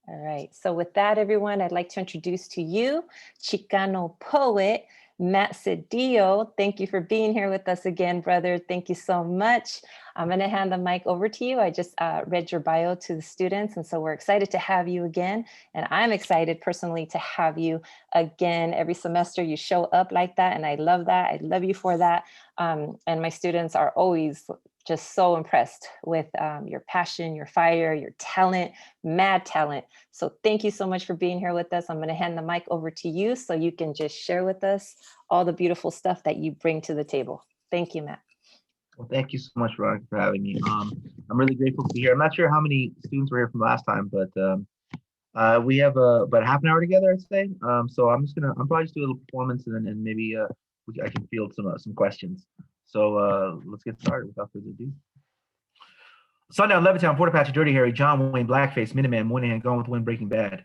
All right. So with that, everyone, I'd like to introduce to you Chicano poet, Matt Sedillo. Thank you for being here with us again, brother. Thank you so much. I'm going to hand the mic over to you. I just read your bio to the students, and so we're excited to have you again. And I'm excited personally to have you again. Every semester you show up like that, and I love that. I love you for that. And my students are always just so impressed with your passion, your fire, your talent, mad talent. So thank you so much for being here with us. I'm going to hand the mic over to you so you can just share with us all the beautiful stuff that you bring to the table. Thank you, Matt. Well, thank you so much, Veronica, for having me. I'm really grateful to be here. I'm not sure how many students were here from last time, but we have about half an hour together, I'd say. So I'm probably just do a little performance, and then maybe I can field some questions. So let's get started without further ado. Sundown, Levittown, Fort Apache, Dirty Harry, John Wayne, Blackface, Minuteman, Moynihan, Gone with the Wind, Breaking Bad,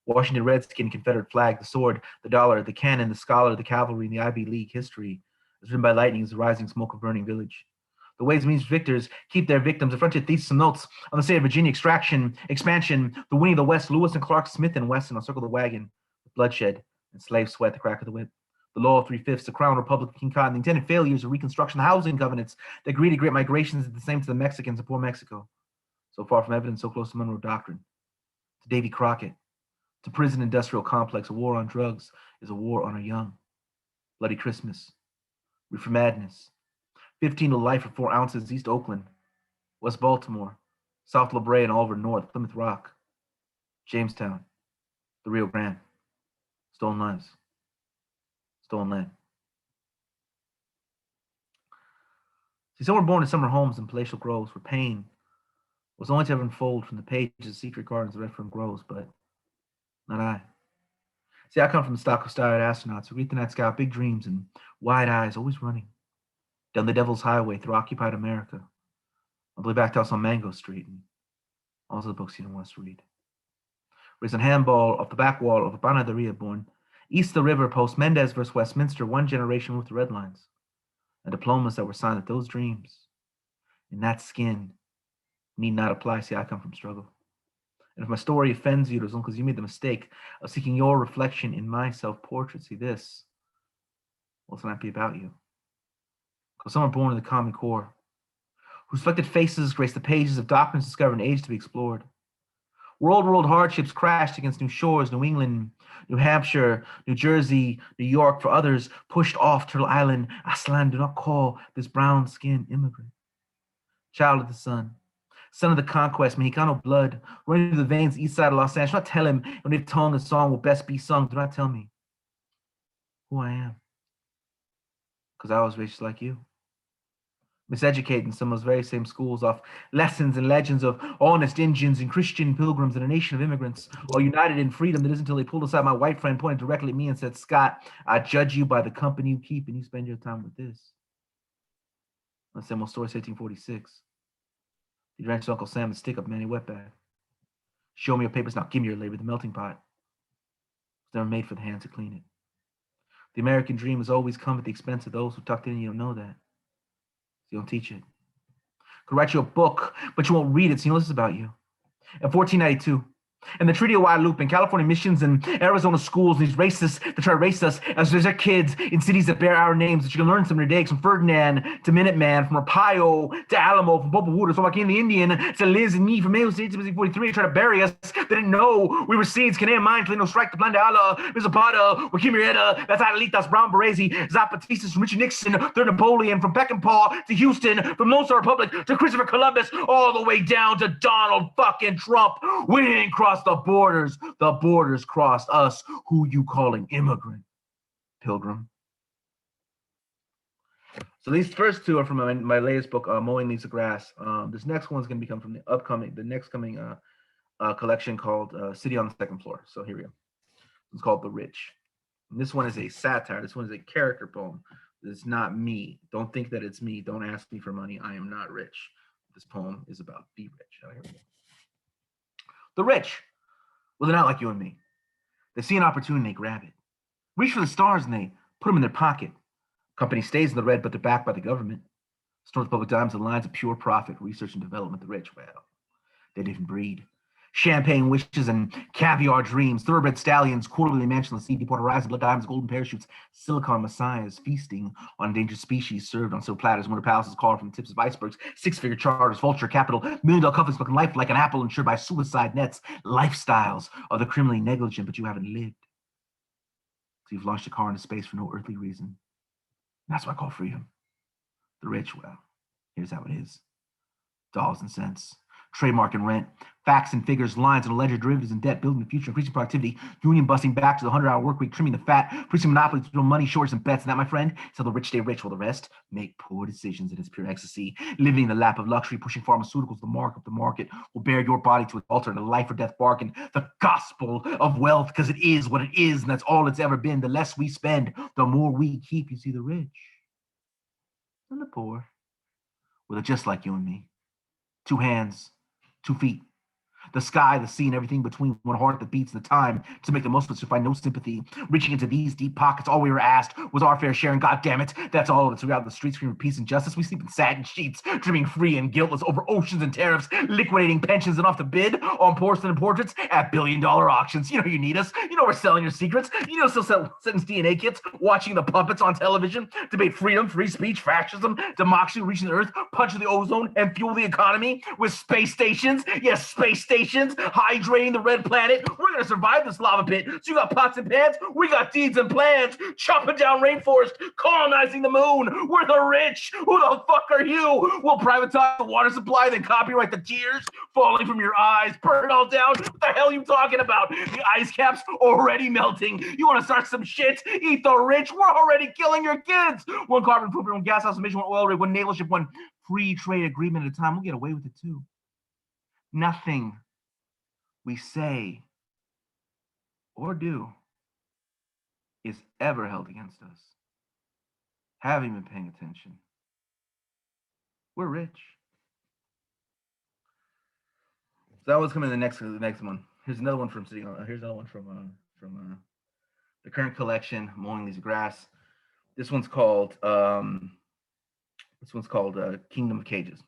Washington Redskin, Confederate flag, the sword, the dollar, the cannon, the scholar, the cavalry, and the Ivy League history. As written by lightning is the rising smoke of burning village. The ways means victors keep their victims. A frontier thesis and notes on the state of Virginia expansion, the winning of the West, Lewis and Clark, Smith and Wesson, I'll circle the wagon with bloodshed and slave sweat, the crack of the whip. The law of 3/5, the Crown Republic, King Cotton, the intended failures of Reconstruction, the housing covenants that greeted great migrations is the same to the Mexicans of poor Mexico. So far from evidence, so close to Monroe Doctrine. To Davy Crockett, to prison industrial complex, a war on drugs is a war on our young. Bloody Christmas, Reefer Madness, 15 to life for 4 ounces, East Oakland, West Baltimore, South La Brea and Oliver North, Plymouth Rock, Jamestown, the Rio Grande, stolen lives, stolen land. See, some were born in summer homes and palatial groves where pain was only to ever unfold from the pages of secret gardens the red fern grows, but not I. See, I come from the stock of star-eyed astronauts who greet the night sky with big dreams and wide eyes, always running down the devil's highway through occupied America, all the way back to us on Mango Street, and all the books you don't want us to read. Raised on handball off the back wall of a Panaderia born east of the river post Mendez versus Westminster, one generation moved the red lines, and diplomas that were signed that those dreams in that skin need not apply. See, I come from struggle. And if my story offends you, it was only because you made the mistake of seeking your reflection in my self-portrait. See, this will not be about you. Because some are born in the Common Core, whose reflected faces grace the pages of doctrines discovered and age to be explored. World hardships crashed against new shores, New England, New Hampshire, New Jersey, New York. For others, pushed off Turtle Island. Aslan, do not call this brown-skinned immigrant. Child of the sun, son of the conquest, Mexicano blood, running through the veins east side of Los Angeles. Do not tell him when his tongue and song will best be sung. Do not tell me who I am, because I was raised like you. Miseducated in some of those very same schools off lessons and legends of honest Indians and Christian pilgrims and a nation of immigrants, all united in freedom. That isn't until they pulled aside my white friend, pointed directly at me and said, Scott, I judge you by the company you keep and you spend your time with this. Let's say my story, 1846. He drank to Uncle Sam and stick up Manny Wetbag. Show me your papers, now give me your labor, the melting pot. It's never made for the hands to clean it. The American dream has always come at the expense of those who tucked in and you don't know that. So you don't teach it. Could write you a book, but you won't read it, so you know this is about you. In 1492, and the Treaty of Guadalupe, and California missions and Arizona schools, and these racists that try to race us as there's their kids in cities that bear our names, that you can learn some of their days, from Ferdinand to Minuteman, from Arpaio to Alamo, from Popo Wood, so like in the Indian, to Liz and me, from Mayo State to 43, try to bury us. They didn't know we were seeds, Canadian mind, Calino strike, the Plan de Ala, Mizapata, Wakimirieta, that's Adelitas, Brown Berezi, Zapatistas, from Richard Nixon, Third Napoleon, from Peckinpah to Houston, from Lone Star Republic to Christopher Columbus, all the way down to Donald fucking Trump. We didn't cross the borders crossed us. Who you calling immigrant, pilgrim? So these first two are from my latest book, Mowing Leaves of Grass. This next one's going to become from the next coming collection called City on the Second Floor. So here we go. It's called The Rich. And this one is a satire. This one is a character poem. It's not me. Don't think that it's me. Don't ask me for money. I am not rich. This poem is about be rich. Here we go. The rich. Well, they're not like you and me. They see an opportunity and they grab it. Reach for the stars and they put them in their pocket. Company stays in the red, but they're backed by the government. Store the public dimes and lines of pure profit, research and development. The rich, well, they didn't breed. Champagne wishes and caviar dreams, thoroughbred stallions, quarterly mansions, sea deep water horizon, blood diamonds, golden parachutes, silicon messiahs, feasting on endangered species, served on silver platters, winter palaces carved from the tips of icebergs, six-figure charters, vulture capital, million-dollar cufflinks looking life like an apple insured by suicide nets, lifestyles of the criminally negligent, but you haven't lived. So you've launched a car into space for no earthly reason. And that's what I call freedom. The rich, well, here's how it is. Dollars and cents. Trademark and rent, facts and figures, lines and ledger, derivatives and debt, building the future, increasing productivity, union busting back to the 100-hour work week, trimming the fat, preaching monopoly through money, shorts and bets. And that, my friend, so the rich stay rich while the rest make poor decisions. And it's pure ecstasy. Living in the lap of luxury, pushing pharmaceuticals, the mark of the market will bear your body to its altar in a life or death bargain. The gospel of wealth, because it is what it is, and that's all it's ever been. The less we spend, the more we keep. You see, the rich and the poor, well, they're just like you and me. 2 hands, 2 feet, the sky, the sea, and everything between, one heart that beats, the time to make the most of it, to find no sympathy. Reaching into these deep pockets, all we were asked was our fair share, and God damn it, that's all of it. So we're out in the streets screaming peace and justice. We sleep in satin sheets, dreaming free and guiltless over oceans and tariffs, liquidating pensions and off the bid on porcelain portraits at billion-dollar auctions. You know you need us. You know we're selling your secrets. You know still sentence DNA kits, watching the puppets on television, debate freedom, free speech, fascism, democracy, reaching the earth, punching the ozone, and fuel the economy with space stations. Yes, space stations, hydrating the red planet. We're going to survive this lava pit. So you got pots and pans, we got deeds and plans, chopping down rainforest, colonizing the moon. We're the rich. Who the fuck are you? We'll privatize the water supply, then copyright the tears falling from your eyes. Burn it all down. What the hell are you talking about? The ice cap's already melting. You want to start some shit? Eat the rich. We're already killing your kids. One carbon footprint, one gas house emission, one oil rig, one naval ship, one free trade agreement at a time. We'll get away with it too. Nothing we say or do is ever held against us. Haven't been paying attention. We're rich. So that was coming in the next one. Here's another one from Sedillo. Here's another one from the current collection, Mowing Leaves of Grass. This one's called Kingdom of Cages.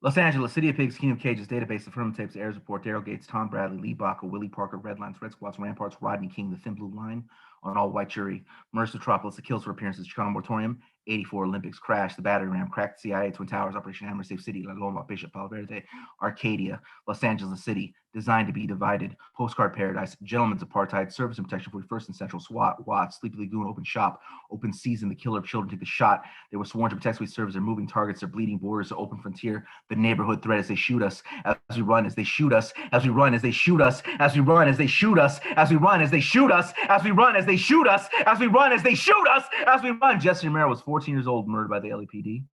Los Angeles, City of Pigs, Kingdom of Cages, database, affirmative tapes, Ayers Report, Daryl Gates, Tom Bradley, Lee Baca, Willie Parker, Red Lines, Red Squats, Ramparts, Rodney King, The Thin Blue Line, on all white jury, Mercer Metropolis, The Kills for Appearances, Chicano Moratorium, 84 Olympics, Crash, The Battery Ram, Cracked CIA, Twin Towers, Operation Hammer, Safe City, La Loma, Bishop, Palo Verde, Arcadia, Los Angeles City, Designed to be Divided, Postcard Paradise, Gentleman's Apartheid, Service and Protection, 41st and Central, SWAT, Watts, Sleepy Lagoon, Open Shop, Open Season, The Killer of Children Take the Shot. They were sworn to protect we serve as their moving targets, their bleeding borders, their open frontier, the neighborhood threat as they shoot us, as we run, as they shoot us, as we run, as they shoot us, as we run, as they shoot us, as we run, as they shoot us, as we run, as they shoot us, as we run, as they shoot us, as we run. Jesse Romero was 14 years old, murdered by the LAPD.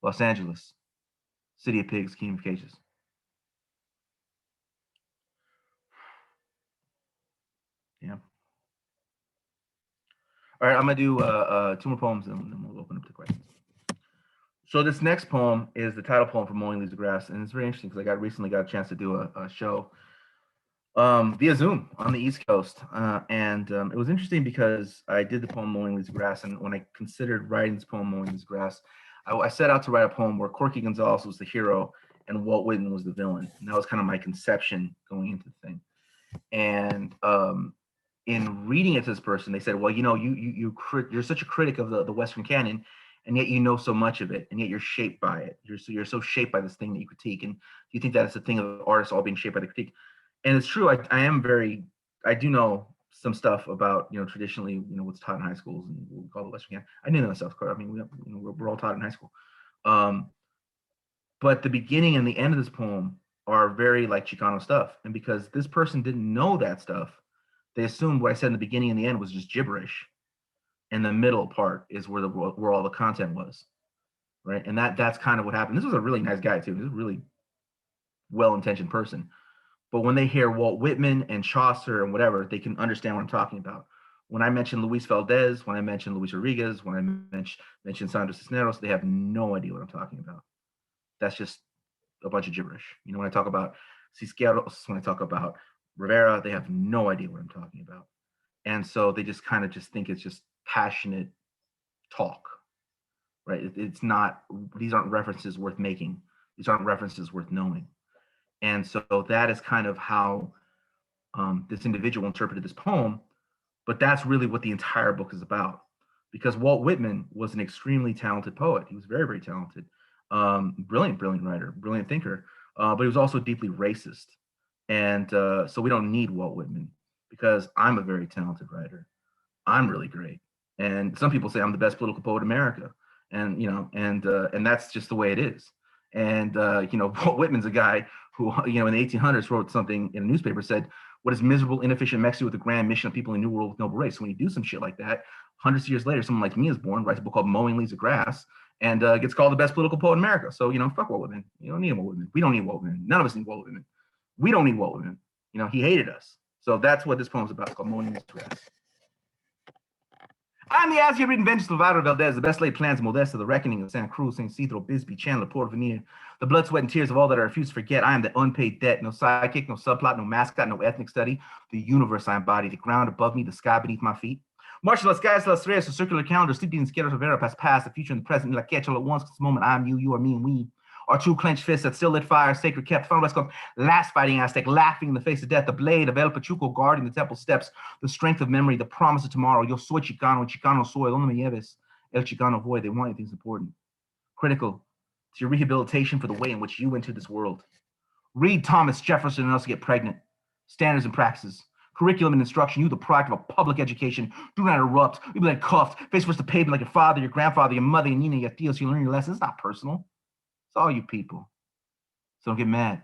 Los Angeles, City of Pigs, Kingdom of Cages. Yeah. All right, I'm gonna do 2 more poems, and then we'll open up to questions. So this next poem is the title poem for Mowing Leaves of Grass, and it's very interesting because I recently got a chance to do a show via Zoom on the East Coast, and it was interesting because I did the poem Mowing Leaves of Grass, and when I considered writing this poem Mowing Leaves of Grass, I set out to write a poem where Corky Gonzalez was the hero and Walt Whitman was the villain, and that was kind of my conception going into the thing. And in reading it to this person, they said, well, you know, you're such a critic of the Western canon, and yet you know so much of it, and yet you're shaped by it. You're so shaped by this thing that you critique, and do you think that it's a thing of artists all being shaped by the critique? And it's true. I do know some stuff about, you know, traditionally, you know, what's taught in high schools and what we call the Western canon. I knew that myself. I mean, we're all taught in high school. But the beginning and the end of this poem are very like Chicano stuff, and because this person didn't know that stuff, they assumed what I said in the beginning and the end was just gibberish, and the middle part is where all the content was, right? And that's kind of what happened. This was a really nice guy too. This was a really well-intentioned person, but when they hear Walt Whitman and Chaucer and whatever, they can understand what I'm talking about. When I mention Luis Valdez, when I mention Luis Rodriguez, when I mention Sandro Cisneros, they have no idea what I'm talking about. That's just a bunch of gibberish. You know, when I talk about Cisqueros, when I talk about Rivera, they have no idea what I'm talking about. And so they just kind of just think it's just passionate talk, right? It's not, these aren't references worth making. These aren't references worth knowing. And so that is kind of how this individual interpreted this poem. But that's really what the entire book is about. Because Walt Whitman was an extremely talented poet. He was very, very talented. Brilliant writer, brilliant thinker. But he was also deeply racist. And so we don't need Walt Whitman, because I'm a very talented writer. I'm really great. And some people say I'm the best political poet in America. And, and that's just the way it is. And, Walt Whitman's a guy who, in the 1800s wrote something in a newspaper, said, "What is miserable, inefficient Mexico with a grand mission of people in a new world with noble race?" So when you do some shit like that, hundreds of years later, someone like me is born, writes a book called Mowing Leaves of Grass, and gets called the best political poet in America. So, fuck Walt Whitman. You don't need Walt Whitman. We don't need Walt Whitman. None of us need Walt Whitman. We don't need Walt Whitman. He hated us. So that's what this poem's about. It's called Mowing Leaves of Grass. I'm the as-yet-written vengeance of Valadez, the best laid plans of Modesta, the reckoning of Santa Cruz, St. Citro, Bisbee, Chandler, Porvenir, the blood, sweat, and tears of all that I refuse to forget. I am the unpaid debt, no sidekick, no subplot, no mascot, no ethnic study. The universe I embody, the ground above me, the sky beneath my feet. Marshal las skies, las reyes, a circular calendar, sleeping in Sierra Rivera, past, the future and the present, la catch all at once, because the moment I am you, you are me, and we. Our two clenched fists that still lit fire, sacred kept, found West Coast, last fighting Aztec, laughing in the face of death, the blade of El Pachuco guarding the temple steps, the strength of memory, the promise of tomorrow. Yo soy Chicano, Chicano soy, donde me lleves, El Chicano voy. They want you things important. Critical to your rehabilitation for the way in which you entered this world. Read Thomas Jefferson and else get pregnant. Standards and practices. Curriculum and instruction, you the product of a public education. Do not erupt. You'll be like cuffed, face first to pavement like your father, your grandfather, your mother, your Nina, your tios. You learn your lessons. It's not personal. It's all you people. So don't get mad.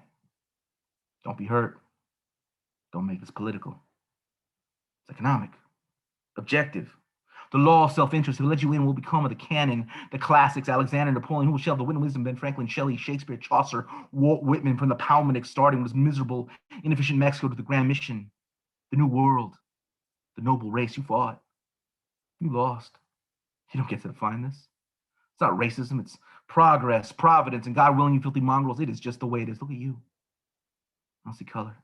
Don't be hurt. Don't make this political. It's economic. Objective. The law of self-interest who let you in will become of the canon, the classics, Alexander, Napoleon, who will shelve the wit and wisdom, Ben Franklin, Shelley, Shakespeare, Chaucer, Walt Whitman, from the Palmanic starting with his miserable, inefficient Mexico to the grand mission, the new world, the noble race. You fought. You lost. You don't get to define this. It's not racism, it's progress, providence, and God willing, you filthy mongrels. It is just the way it is. Look at you. I don't see color.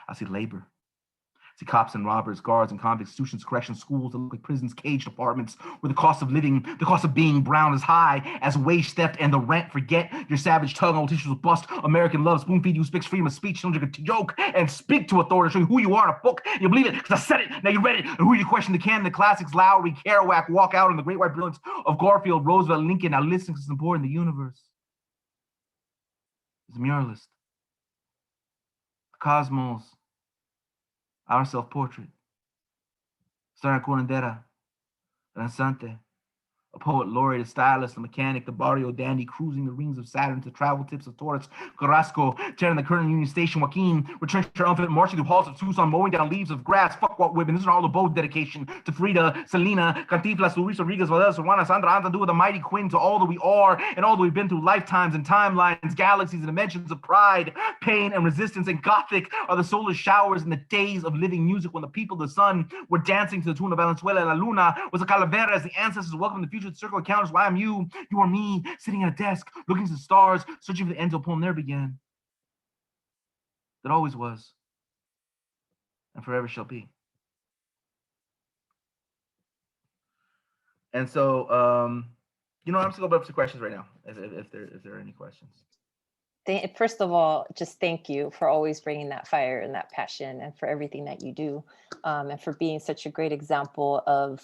I see labor. I see cops and robbers, guards and convicts, institutions, corrections, schools that look like prisons, caged apartments, where the cost of living, the cost of being brown is high as wage theft and the rent. Forget your savage tongue, old tissues will bust. American love, spoon feed you, speaks freedom of speech, don't drink a joke, and speak to authority, show you who you are in a book. You believe it, because I said it, now you read it. And who you question the canon, the classics, Lowry, Kerouac, walk out in the great white brilliance of Garfield, Roosevelt, Lincoln. Now listen, because it's important. The universe is a muralist. The cosmos, our self-portrait. Starring Curandera, Danzante, a poet laureate, a stylist, a mechanic, the barrio dandy, cruising the rings of Saturn to travel tips of Taurus, Carrasco, tearing the current Union Station, Joaquin, returning triumphant, marching through halls of Tucson, mowing down leaves of grass. Fuck Walt Whitman. This is all the bold dedication to Frida, Selena, Cantinflas, Luis Rodriguez, Valadez, Juana, Sandra, Antandu, the mighty Quinn, to all that we are and all that we've been through, lifetimes and timelines, galaxies and dimensions of pride, pain, and resistance. And Gothic are the solar showers and the days of living music when the people of the sun were dancing to the tune of Valenzuela. La Luna was a calavera as the ancestors welcomed the future to circle encounters. Why I'm you, you are me, sitting at a desk, looking to the stars, searching for the end of a poem there began, that always was, and forever shall be. And so, I'm just gonna go up to questions right now, if there are any questions. First of all, just thank you for always bringing that fire and that passion, and for everything that you do, and for being such a great example of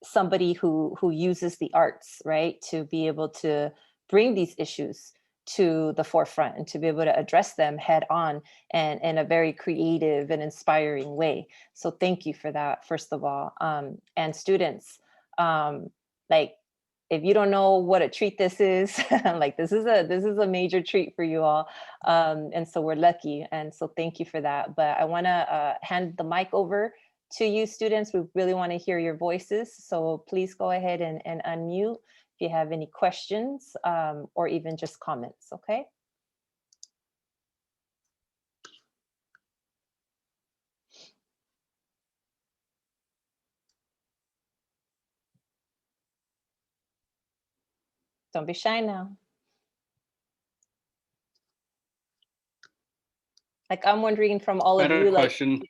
somebody who uses the arts, right, to be able to bring these issues to the forefront and to be able to address them head on and in a very creative and inspiring way. So thank you for that, first of all. And students, like, if you don't know what a treat this is, like this is a major treat for you all. And so we're lucky. And so thank you for that. But I want to hand the mic over to you, students. We really want to hear your voices. So please go ahead and unmute if you have any questions or even just comments, okay? Don't be shy now. Like, I'm wondering from all of you, like, question.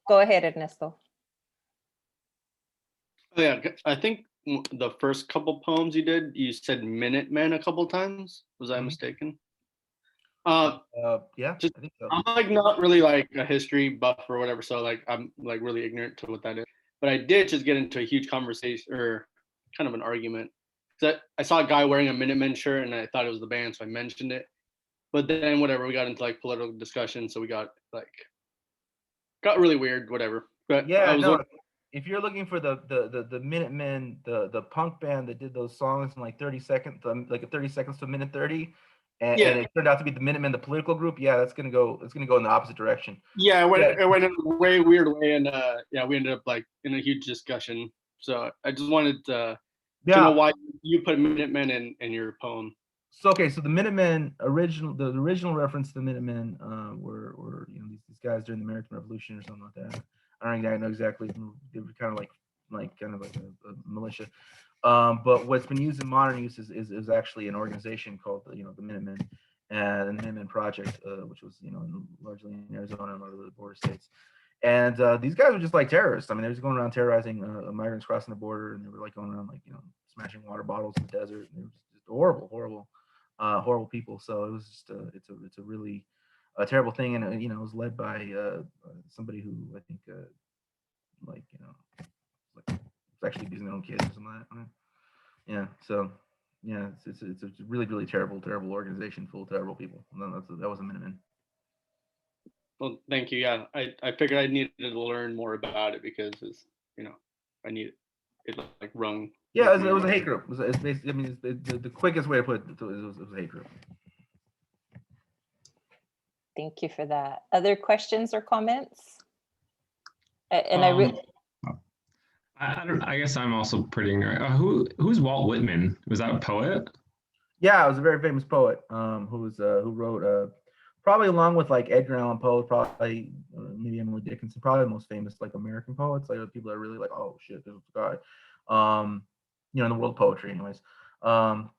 Go ahead, Ernesto. Yeah, I think the first couple poems you did, you said Minutemen a couple times. Was I mistaken? Yeah, just, I think so. I'm like not really like a history buff or whatever, so like I'm like really ignorant to what that is. But I did just get into a huge conversation or kind of an argument. I saw a guy wearing a Minutemen shirt and I thought it was the band, so I mentioned it. But then whatever, we got into like political discussion, so we got really weird, whatever. But yeah, no, if you're looking for the Minutemen, the punk band that did those songs in like 30 seconds, like 30 seconds to a minute 30, and it turned out to be the Minutemen, the political group, yeah, it's gonna go in the opposite direction. Yeah, it went in a way weird way, and we ended up like in a huge discussion. So I just wanted to know why you put Minutemen in your poem. So okay, so the Minutemen the original reference to the Minutemen were these guys during the American Revolution or something like that. I don't know exactly. They were kind of like a militia. But what's been used in modern use is actually an organization called the Minutemen and the Minutemen Project, which was largely in Arizona and a lot of the border states. And these guys were just like terrorists. I mean, they were just going around terrorizing migrants crossing the border, and they were like going around smashing water bottles in the desert. And they were just horrible people. So it was just it's a really terrible thing, and it was led by somebody who I think was actually abusing their own kids or something like that. Yeah, so yeah, it's a really terrible organization full of terrible people. That was a Minutemen. Well, thank you. Yeah, I figured I needed to learn more about it because I need it like rung. Yeah, it was a hate group. It's basically, I mean, the quickest way to put it was a hate group. Thank you for that. Other questions or comments? And I guess I'm also pretty ignorant. Who's Walt Whitman? Was that a poet? Yeah, it was a very famous poet who wrote probably along with like Edgar Allan Poe, probably maybe Emily Dickinson, probably the most famous like American poets, like people that are really like, oh shit, this guy, in the world of poetry, anyways.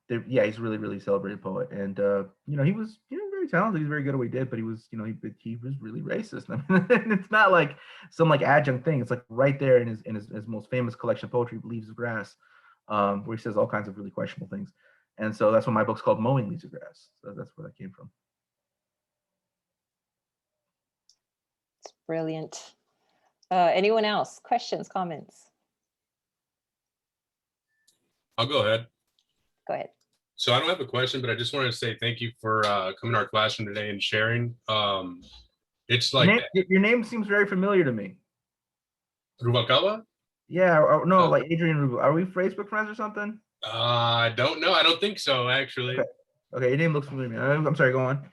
He's a really celebrated poet, and he was very talented. He's very good at what he did, but he was he was really racist. I mean, it's not like some like adjunct thing. It's like right there in his most famous collection of poetry, Leaves of Grass, where he says all kinds of really questionable things. And so that's why my book's called Mowing Leaves of Grass. So that's where that came from. It's brilliant. Anyone else? Questions, comments? I'll go ahead. Go ahead. So I don't have a question, but I just wanted to say thank you for coming to our classroom today and sharing. It's like your name seems very familiar to me. Rubalcaba? Yeah, like Adrian Rubal. Are we Facebook friends or something? I don't know. I don't think so, actually. Okay, your name looks familiar to me. I'm sorry, go on.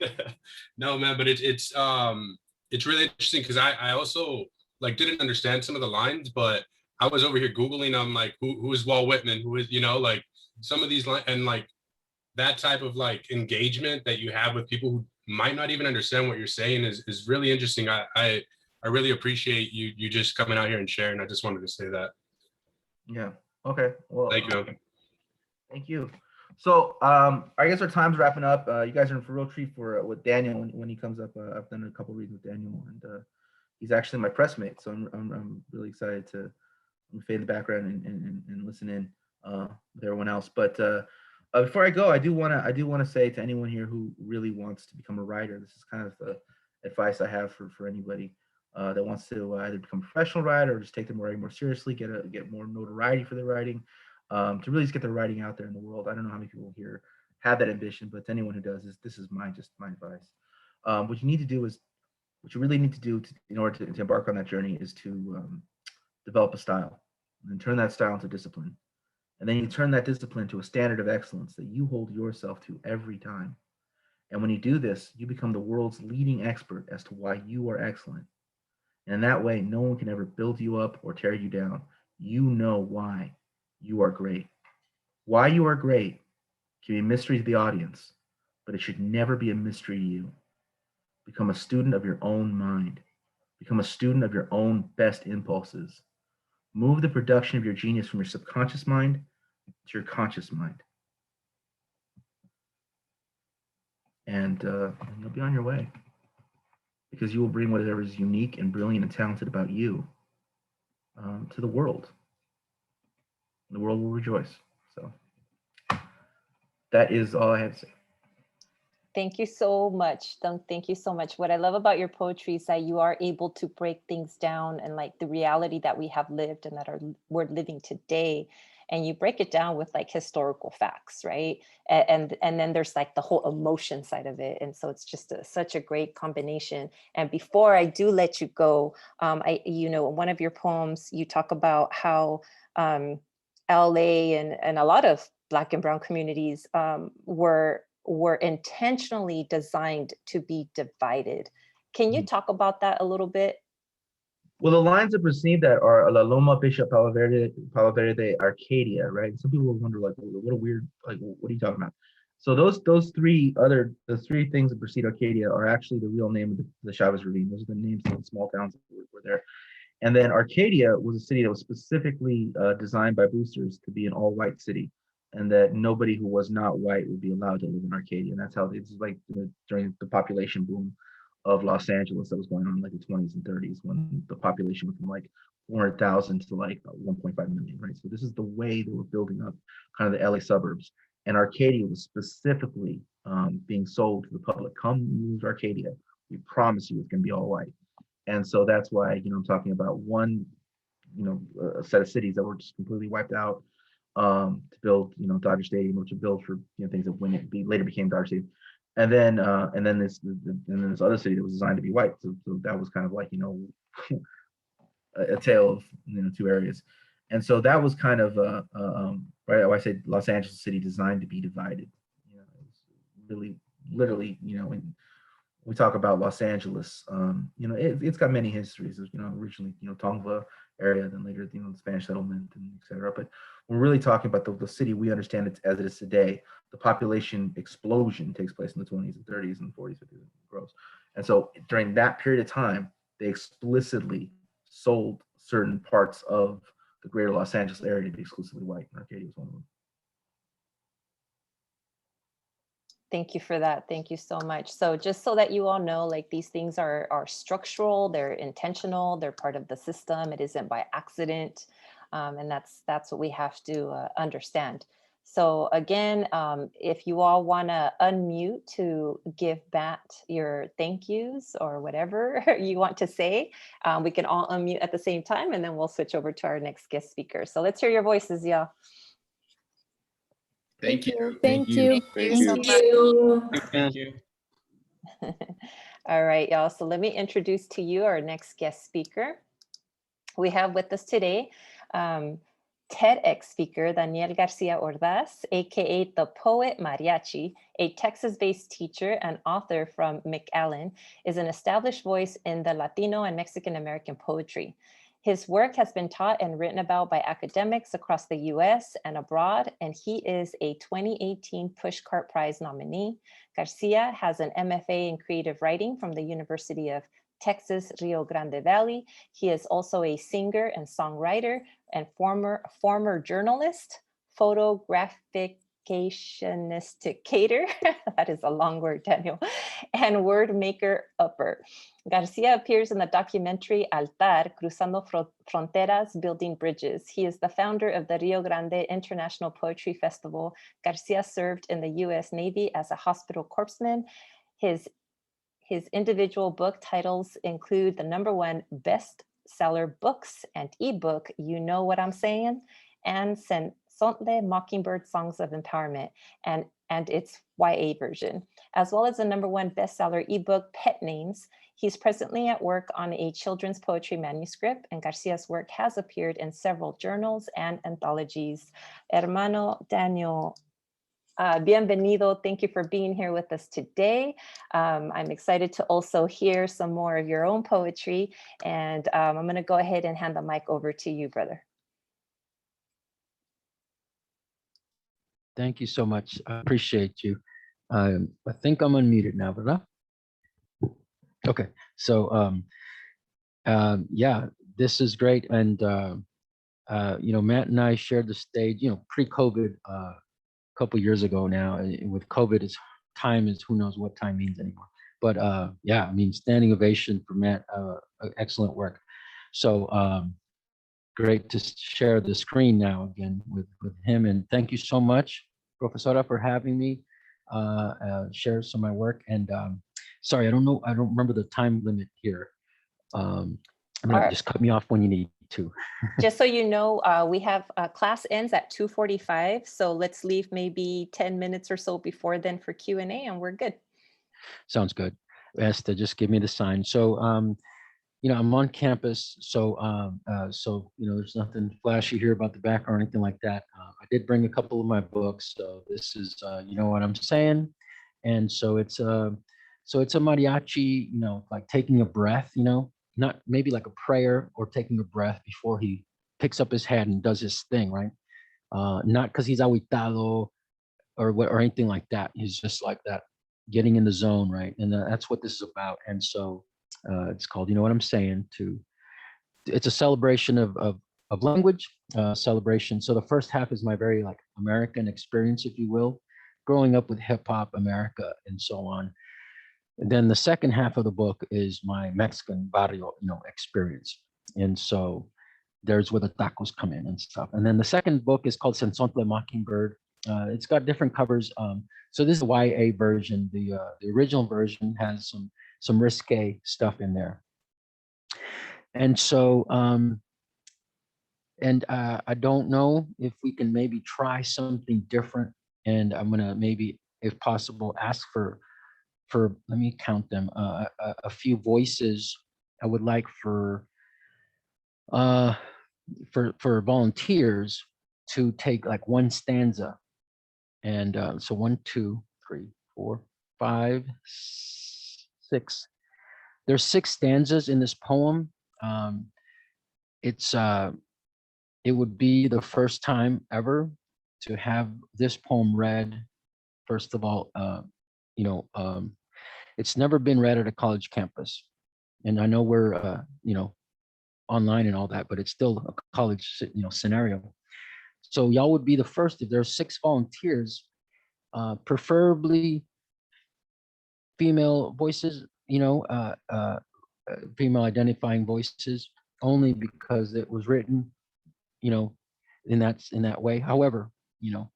No, man, but it's really interesting because I also like didn't understand some of the lines, but I was over here Googling. I'm like, who is Walt Whitman? Who is, like some of these lines, and like that type of like engagement that you have with people who might not even understand what you're saying is really interesting. I really appreciate you just coming out here and sharing. I just wanted to say that. Yeah. Okay. Well, thank you. Thank you. So I guess our time's wrapping up. You guys are in for a real treat with Daniel when he comes up. I've done a couple readings with Daniel, and he's actually my press mate. So I'm really excited to fade in the background and listen in with everyone else. But before I go, I do want to say to anyone here who really wants to become a writer, this is kind of the advice I have for anybody that wants to either become a professional writer or just take their writing more seriously, get more notoriety for their writing, to really just get their writing out there in the world. I don't know how many people here have that ambition, but to anyone who does, this is my advice. What you really need to do in order to embark on that journey is to develop a style and turn that style into discipline. And then you turn that discipline to a standard of excellence that you hold yourself to every time. And when you do this, you become the world's leading expert as to why you are excellent. And in that way, no one can ever build you up or tear you down. You know why you are great. Why you are great can be a mystery to the audience, but it should never be a mystery to you. Become a student of your own mind. Become a student of your own best impulses. Move the production of your genius from your subconscious mind to your conscious mind. And you'll be on your way, because you will bring whatever is unique and brilliant and talented about you to the world. The world will rejoice. So that is all I have to say. Thank you so much. Thank you so much. What I love about your poetry is that you are able to break things down and like the reality that we have lived and that we're living today. And you break it down with like historical facts, right? And then there's like the whole emotion side of it. And so it's just such a great combination. And before I do let you go, in one of your poems, you talk about how LA and a lot of Black and Brown communities were intentionally designed to be divided. Can you talk about that a little bit? Well, the lines of perceived that are La Loma, Bishop, Palo Verde, Arcadia, right? Some people will wonder, like, what a weird, like, what are you talking about? So the three things that precede Arcadia are actually the real name of the Chavez Ravine. Those are the names of the small towns that were there. And then Arcadia was a city that was specifically designed by boosters to be an all-white city, and that nobody who was not white would be allowed to live in Arcadia. And that's how it's like during the population boom of Los Angeles that was going on in like the 20s and 30s, when the population went from like 400,000 to like 1.5 million, right? So this is the way they were building up kind of the LA suburbs. And Arcadia was specifically being sold to the public. Come move to Arcadia. We promise you it's going to be all white. And so that's why, I'm talking about one, a set of cities that were just completely wiped out to build, Dodger Stadium, or to build for, things that later became Dodger Stadium. And then this other city that was designed to be white. So that was kind of like, a tale of, two areas. And so that was kind of, right, I say Los Angeles city designed to be divided. It's really, literally, when we talk about Los Angeles, it's got many histories. Originally, Tongva area, then later, the Spanish settlement, and et cetera. But we're really talking about the city we understand it as it is today. The population explosion takes place in the 20s and 30s and 40s, 50s, and grows. And so during that period of time, they explicitly sold certain parts of the greater Los Angeles area to be exclusively white, and Arcadia was one of them. Thank you for that. Thank you so much. So just so that you all know, like, these things are structural, they're intentional, they're part of the system. It isn't by accident. And that's what we have to understand. So again, if you all want to unmute to give Matt your thank yous or whatever you want to say, we can all unmute at the same time, and then we'll switch over to our next guest speaker. So let's hear your voices, y'all. Thank you. Thank you. Thank you. Thank you. All right, y'all. So let me introduce to you our next guest speaker. We have with us today TEDx speaker Daniel García Ordaz, a.k.a. the Poet Mariachi, a Texas-based teacher and author from McAllen, is an established voice in the Latino and Mexican American poetry. His work has been taught and written about by academics across the US and abroad, and he is a 2018 Pushcart Prize nominee. Garcia has an MFA in creative writing from the University of Texas, Rio Grande Valley. He is also a singer and songwriter and former journalist, photographicationisticator, that is a long word, Daniel, and word maker upper. Garcia appears in the documentary Altar, Cruzando Fronteras, Building Bridges. He is the founder of the Rio Grande International Poetry Festival. Garcia served in the US Navy as a hospital corpsman. His individual book titles include the #1 bestseller books and ebook, You Know What I'm Saying, and Centzontle, Mockingbird, Songs of Empowerment, and its YA version, as well as the #1 bestseller ebook, Pet Names. He's presently at work on a children's poetry manuscript, and Garcia's work has appeared in several journals and anthologies. Hermano Daniel, bienvenido. Thank you for being here with us today. I'm excited to also hear some more of your own poetry, and I'm going to go ahead and hand the mic over to you, brother. Thank you so much. I appreciate you. I think I'm unmuted now, ¿verdad? Okay, so yeah, this is great. And Matt and I shared the stage, pre-COVID, a couple years ago now. And with COVID, time is who knows what time means anymore. But yeah, I mean, standing ovation for Matt. Excellent work. So great to share the screen now again with him. And thank you so much, Professora, for having me share some of my work. And sorry, I don't remember the time limit here. I'm gonna just cut me off when you need to. Just so you know, we have class ends at 2:45. So let's leave maybe 10 minutes or so before then for Q&A and we're good. Sounds good. Esther, just give me the sign. So, you know, I'm on campus, so you know, there's nothing flashy here about the back or anything like that. I did bring a couple of my books, so this is, you know what I'm saying, and so it's a mariachi, you know, like taking a breath, you know, not maybe like a prayer or taking a breath before he picks up his head and does his thing, right? Not because he's aguitado or anything like that. He's just like that, getting in the zone, right? And that's what this is about. And so it's called, you know what I'm saying, it's a celebration of language, celebration. So the first half is my very like American experience, if you will, growing up with hip hop, America, and so on. And then the second half of the book is my Mexican barrio, you know, experience. And so there's where the tacos come in and stuff. And then the second book is called Centzontle, Mockingbird. It's got different covers. So this is the YA version. The original version has some risque stuff in there. And so, I don't know if we can maybe try something different. And I'm gonna maybe, if possible, ask for let me count them, a few voices. I would like for volunteers to take like one stanza. And so 1, 2, 3, 4, 5, 6. There's 6 stanzas in this poem. It would be the first time ever to have this poem read. First of all, you know, it's never been read at a college campus, and I know we're you know, online and all that, but it's still a college, you know, scenario. So y'all would be the first. If there's 6 volunteers, preferably female voices, you know, female identifying voices, only because it was written, you know, in that way. However, you know,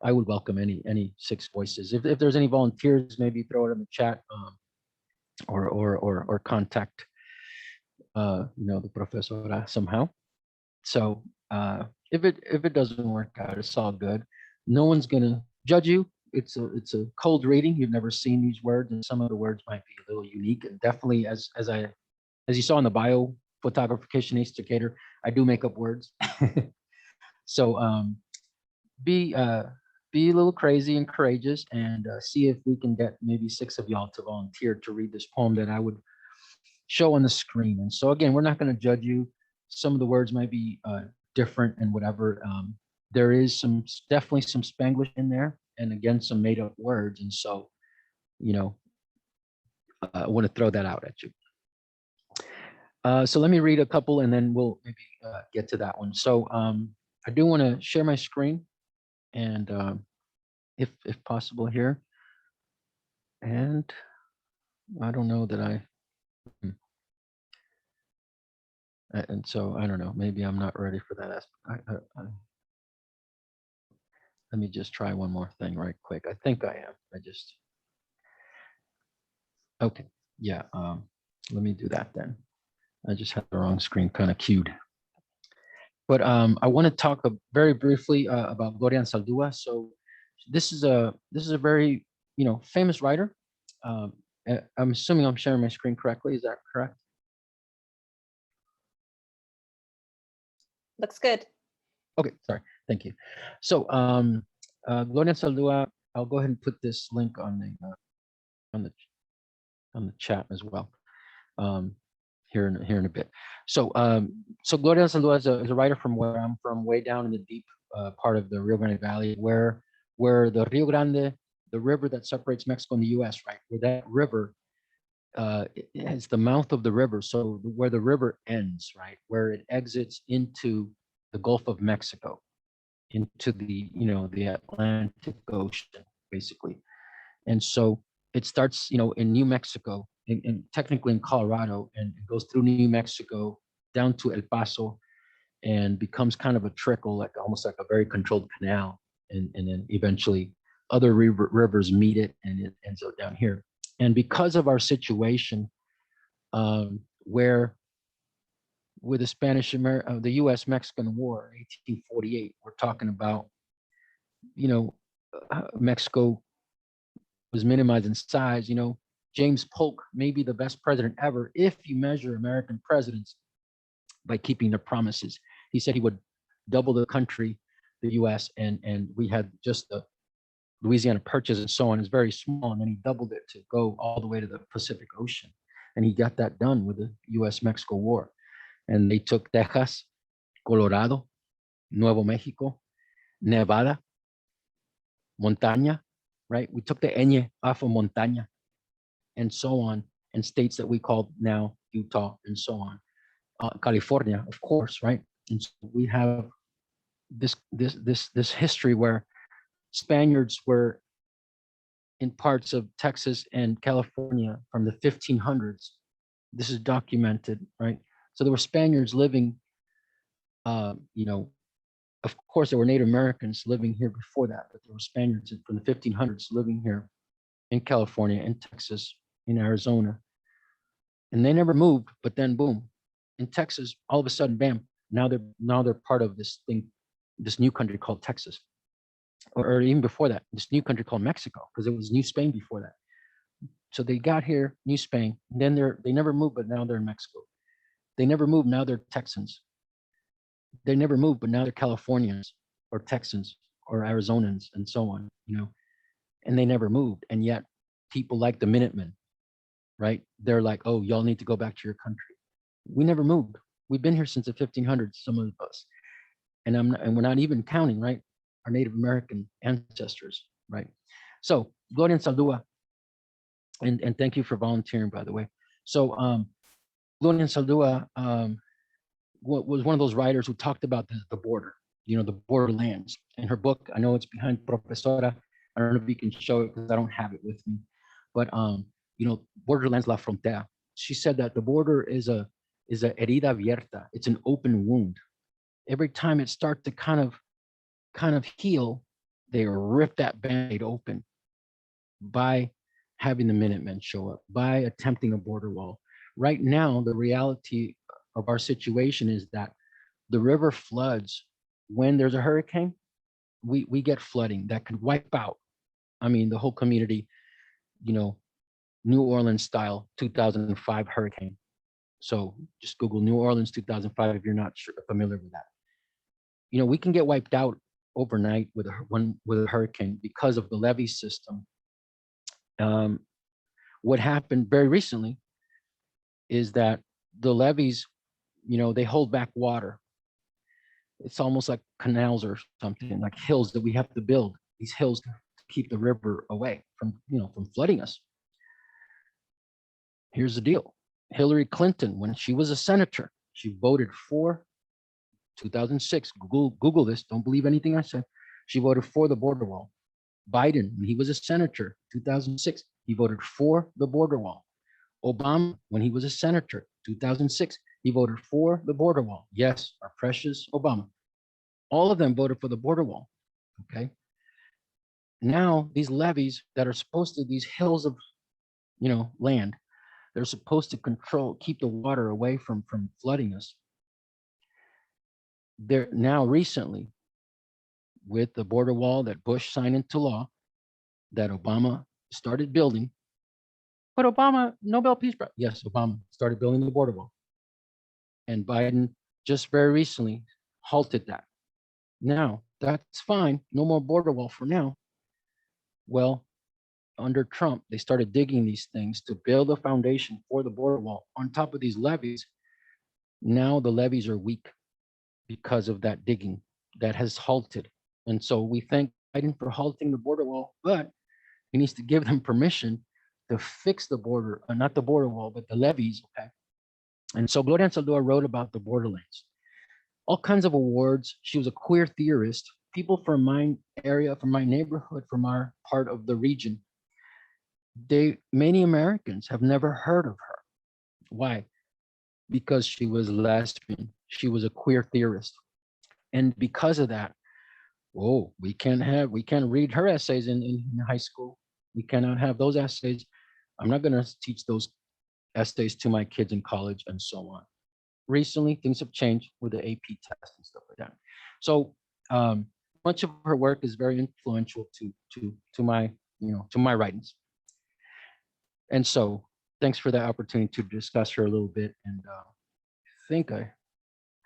I would welcome any 6 voices. If there's any volunteers, maybe throw it in the chat, or contact you know, the profesora somehow. So if it doesn't work out, it's all good. No one's gonna judge you. It's a cold reading. You've never seen these words, and some of the words might be a little unique. And definitely, as you saw in the bio, photographicationisticator, I do make up words. So be a little crazy and courageous, and see if we can get maybe 6 of y'all to volunteer to read this poem that I would show on the screen. And so again, we're not going to judge you. Some of the words might be different and whatever. There is definitely some Spanglish in there, and again, some made up words. And so, you know, I want to throw that out at you. So let me read a couple, and then we'll maybe get to that one. So I do want to share my screen, and if possible here. And I don't know that and so I don't know, maybe I'm not ready for that aspect. Let me just try one more thing right quick. I think I am. Okay, yeah, let me do that then. I just had the wrong screen kind of queued. But I want to talk very briefly about Gloria Anzaldúa. So this is a very, you know, famous writer. I'm assuming I'm sharing my screen correctly. Is that correct? Looks good. Okay, sorry. Thank you. So Gloria Anzaldúa, I'll go ahead and put this link on the chat as well. Here in a bit. So Gloria Anzaldúa is a writer from where I'm from, way down in the deep part of the Rio Grande Valley, where the Rio Grande, the river that separates Mexico and the U.S., right, where that river is the mouth of the river. So where the river ends, right, where it exits into the Gulf of Mexico, into the, you know, the Atlantic Ocean, basically. And so it starts, you know, in New Mexico, and technically in Colorado, and it goes through New Mexico down to El Paso, and becomes kind of a trickle, like almost like a very controlled canal. And then eventually other rivers meet it and it ends up down here. And because of our situation, where with the the U.S.-Mexican War, 1848, we're talking about, Mexico was minimized in size. James Polk may be the best president ever if you measure American presidents by keeping their promises. He said he would double the country, the U.S., and we had just the Louisiana Purchase and so on. It's very small, and then he doubled it to go all the way to the Pacific Ocean, and he got that done with the U.S.-Mexico War. And they took Texas, Colorado, Nuevo Mexico, Nevada, Montaña, right? We took the ñ off of Montaña, and so on, and states that we call now Utah and so on. California, of course, right? And so we have this history where Spaniards were in parts of Texas and California from the 1500s. This is documented, right? So there were Spaniards living, of course, there were Native Americans living here before that, but there were Spaniards from the 1500s living here in California, in Texas, in Arizona. And they never moved, but then boom, in Texas, all of a sudden, bam, now they're part of this thing, this new country called Texas. Or even before that, this new country called Mexico, because it was New Spain before that. So they got here, New Spain, and then they never moved, but now they're in Mexico. They never moved, now they're Texans. They never moved, but now they're Californians or Texans or Arizonans and so on, and they never moved. And yet people like the Minutemen, right? They're like, oh, y'all need to go back to your country. We never moved. We've been here since the 1500s, some of us. And we're not even counting, right, our Native American ancestors, right? So Gloria and Saldua, and thank you for volunteering, by the way. So Gloria and Saldua was one of those writers who talked about the border, the borderlands. In her book, I know it's behind Profesora. I don't know if you can show it because I don't have it with me. But Borderlands La Frontera. She said that the border is a herida abierta. It's an open wound. Every time it starts to kind of heal, they rip that Band-Aid open by having the Minutemen show up, by attempting a border wall. Right now, the reality of our situation is that the river floods when there's a hurricane. We get flooding that could wipe out, the whole community, New Orleans style 2005 hurricane. So just Google New Orleans 2005 if you're not familiar with that. We can get wiped out overnight with a hurricane because of the levee system. What happened very recently is that the levees, they hold back water. It's almost like canals or something, like hills that we have to build, these hills to keep the river away from flooding us. Here's the deal. Hillary Clinton, when she was a senator, she voted for 2006. Google this. Don't believe anything I said. She voted for the border wall. Biden, when he was a senator, 2006, he voted for the border wall. Obama, when he was a senator, 2006, he voted for the border wall. Yes, our precious Obama. All of them voted for the border wall. Okay. Now these levees that are supposed to, these hills of, land, they're supposed to keep the water away from flooding us. They're now recently, with the border wall that Bush signed into law, that Obama started building. But Obama, Nobel Peace Prize. Yes, Obama started building the border wall. And Biden just very recently halted that. Now, that's fine. No more border wall for now. Well, under Trump, they started digging these things to build a foundation for the border wall on top of these levees. Now the levees are weak because of that digging that has halted. And so we thank Biden for halting the border wall, but he needs to give them permission to fix the border, not the border wall, but the levees, okay? And so Gloria Anzaldúa wrote about the borderlands. All kinds of awards. She was a queer theorist. People from my area, from my neighborhood, from our part of the region, many Americans have never heard of her. Why? Because she was lesbian. She was a queer theorist. And because of that, oh, we can't read her essays in high school. We cannot have those essays. I'm not gonna teach those essays to my kids in college and so on. Recently, things have changed with the AP test and stuff like that. So much of her work is very influential to my, to my writings. And so thanks for the opportunity to discuss her a little bit. And I think I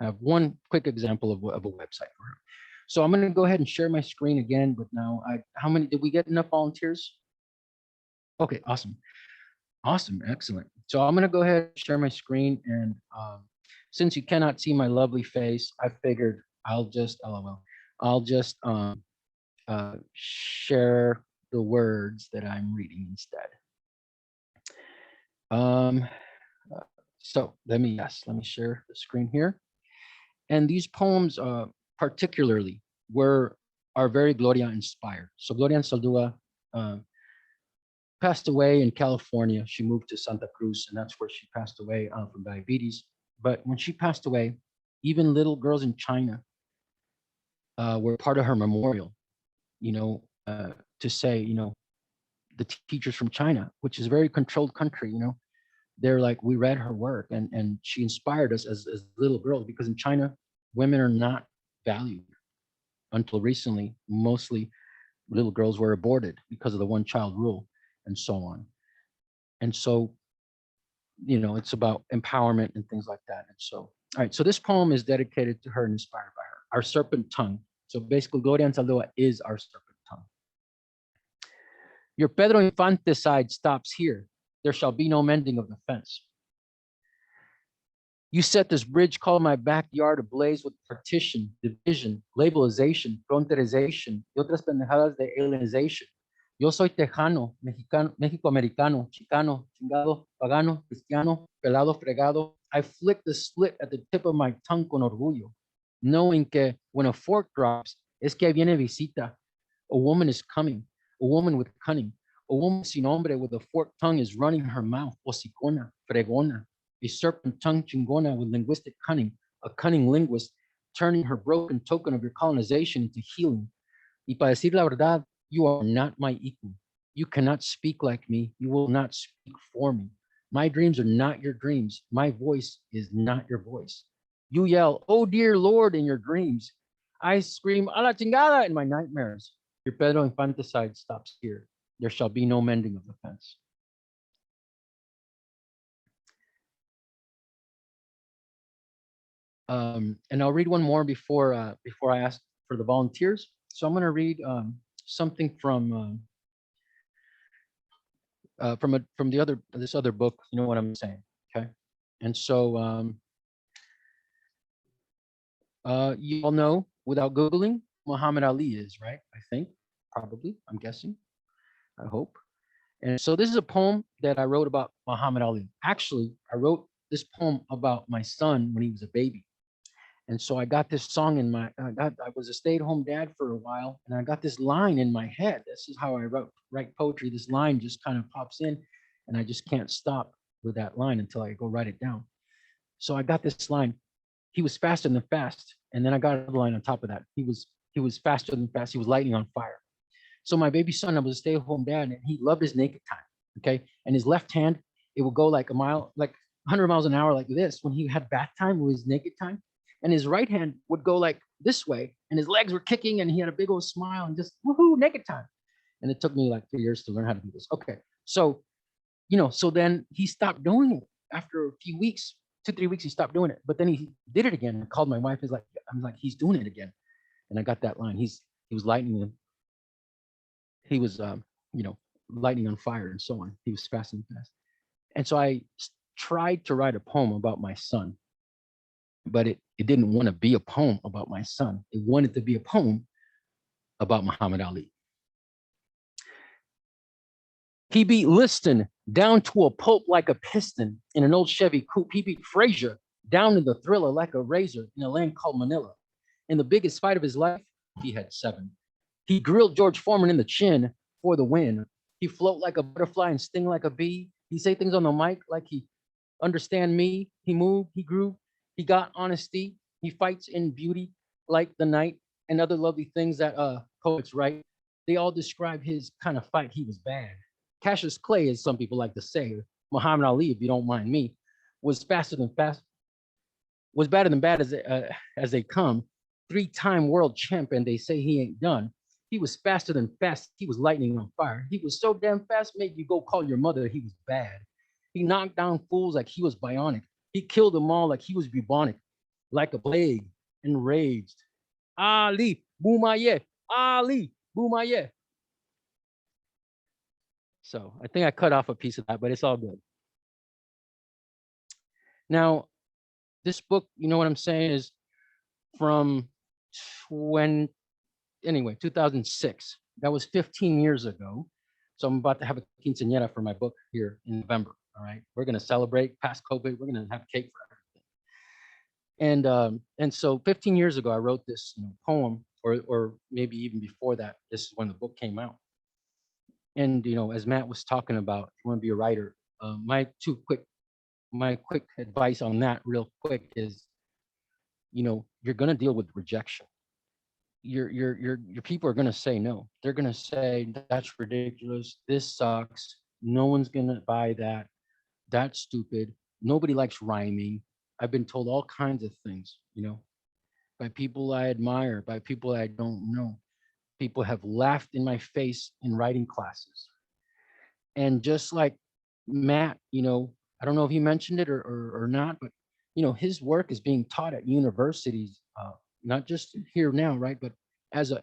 have one quick example of a website for her. So I'm going to go ahead and share my screen again, but now how many, did we get enough volunteers? Okay, awesome. Awesome, excellent. So I'm going to go ahead and share my screen. And since you cannot see my lovely face, I figured I'll just, share the words that I'm reading instead. So let me share the screen here. And these poems particularly are very Gloria inspired. So Gloria Anzaldúa passed away in California. She moved to Santa Cruz, and that's where she passed away from diabetes. But when she passed away, even little girls in China were part of her memorial, to say, the teachers from China, which is a very controlled country, they're like, we read her work, and she inspired us as little girls, because in China, women are not valued. Until recently, mostly little girls were aborted because of the one-child rule and so on. And so, it's about empowerment and things like that. And so, all right, so this poem is dedicated to her and inspired by her, Our Serpent Tongue. So basically, Gloria Anzaldúa is our serpent tongue. Your Pedro Infanticide stops here. There shall be no mending of the fence. You set this bridge called my backyard ablaze with partition, division, labelization, fronterization, y otras pendejadas de alienization. Yo soy tejano, mexicano, Mexico-americano, Chicano, chingado, pagano, cristiano, pelado, fregado. I flick the slit at the tip of my tongue con orgullo, knowing que when a fork drops, es que viene visita. A woman is coming, a woman with cunning. A woman sin hombre with a forked tongue is running her mouth, hocicona, fregona. A serpent tongue chingona with linguistic cunning, a cunning linguist turning her broken token of your colonization into healing. Y para decir la verdad, you are not my equal. You cannot speak like me. You will not speak for me. My dreams are not your dreams. My voice is not your voice. You yell, oh dear Lord, in your dreams. I scream, a la chingada, in my nightmares. Your Pedro Infanticide stops here. There shall be no mending of the fence. And I'll read one more before I ask for the volunteers. So I'm going to read something from this other book. You know what I'm saying, okay? And so you all know, without Googling, Muhammad Ali is, right? I think, probably, I'm guessing, I hope. And so this is a poem that I wrote about Muhammad Ali. Actually, I wrote this poem about my son when he was a baby. And so I got this song in I was a stay-at-home dad for a while, and I got this line in my head. This is how I write poetry. This line just kind of pops in, and I just can't stop with that line until I go write it down. So I got this line. He was faster than fast. And then I got another line on top of that. He was faster than fast. He was lightning on fire. So my baby son, I was a stay-at-home dad, and he loved his naked time, okay? And his left hand, it would go like a mile, like 100 miles an hour like this when he had bath time with his naked time. And his right hand would go like this way, and his legs were kicking, and he had a big old smile and just, woohoo, naked time. And it took me like 3 years to learn how to do this. Okay, so, so then he stopped doing it after a few weeks, 2-3 weeks, he stopped doing it. But then he did it again and called my wife. I'm like, he's doing it again. And I got that line. He was lightning. He was, lightning on fire and so on. He was fast and fast. And so I tried to write a poem about my son, but it didn't want to be a poem about my son. It wanted to be a poem about Muhammad Ali. He beat Liston down to a pulp like a piston in an old Chevy coupe. He beat Frazier down to the Thriller like a razor in a land called Manila. In the biggest fight of his life, he had 7. He grilled George Foreman in the chin for the win. He float like a butterfly and sting like a bee. He say things on the mic like he understand me. He moved, he grew. He got honesty. He fights in beauty like the night and other lovely things that poets write. They all describe his kind of fight. He was bad. Cassius Clay, as some people like to say, Muhammad Ali, if you don't mind me, was faster than fast, was better than bad as they come. 3-time world champion. They say he ain't done. He was faster than fast. He was lightning on fire. He was so damn fast, made you go call your mother. He was bad. He knocked down fools like he was bionic. He killed them all like he was bubonic, like a plague, enraged. Ali, Boumaye, Ali, Boumaye. So I think I cut off a piece of that, but it's all good. Now, this book, you know what I'm saying, is from 2006. That was 15 years ago. So I'm about to have a quinceañera for my book here in November. All right, we're gonna celebrate past COVID. We're gonna have cake for everything. And so 15 years ago, I wrote this poem, or maybe even before that. This is when the book came out. And as Matt was talking about, if you want to be a writer, my quick advice on that, real quick, is you're gonna deal with rejection. Your people are gonna say no. They're gonna say that's ridiculous. This sucks. No one's gonna buy that. That's stupid. Nobody likes rhyming. I've been told all kinds of things, by people I admire, by people I don't know. People have laughed in my face in writing classes. And just like Matt, I don't know if he mentioned it or not, but his work is being taught at universities, not just here now, right? But as a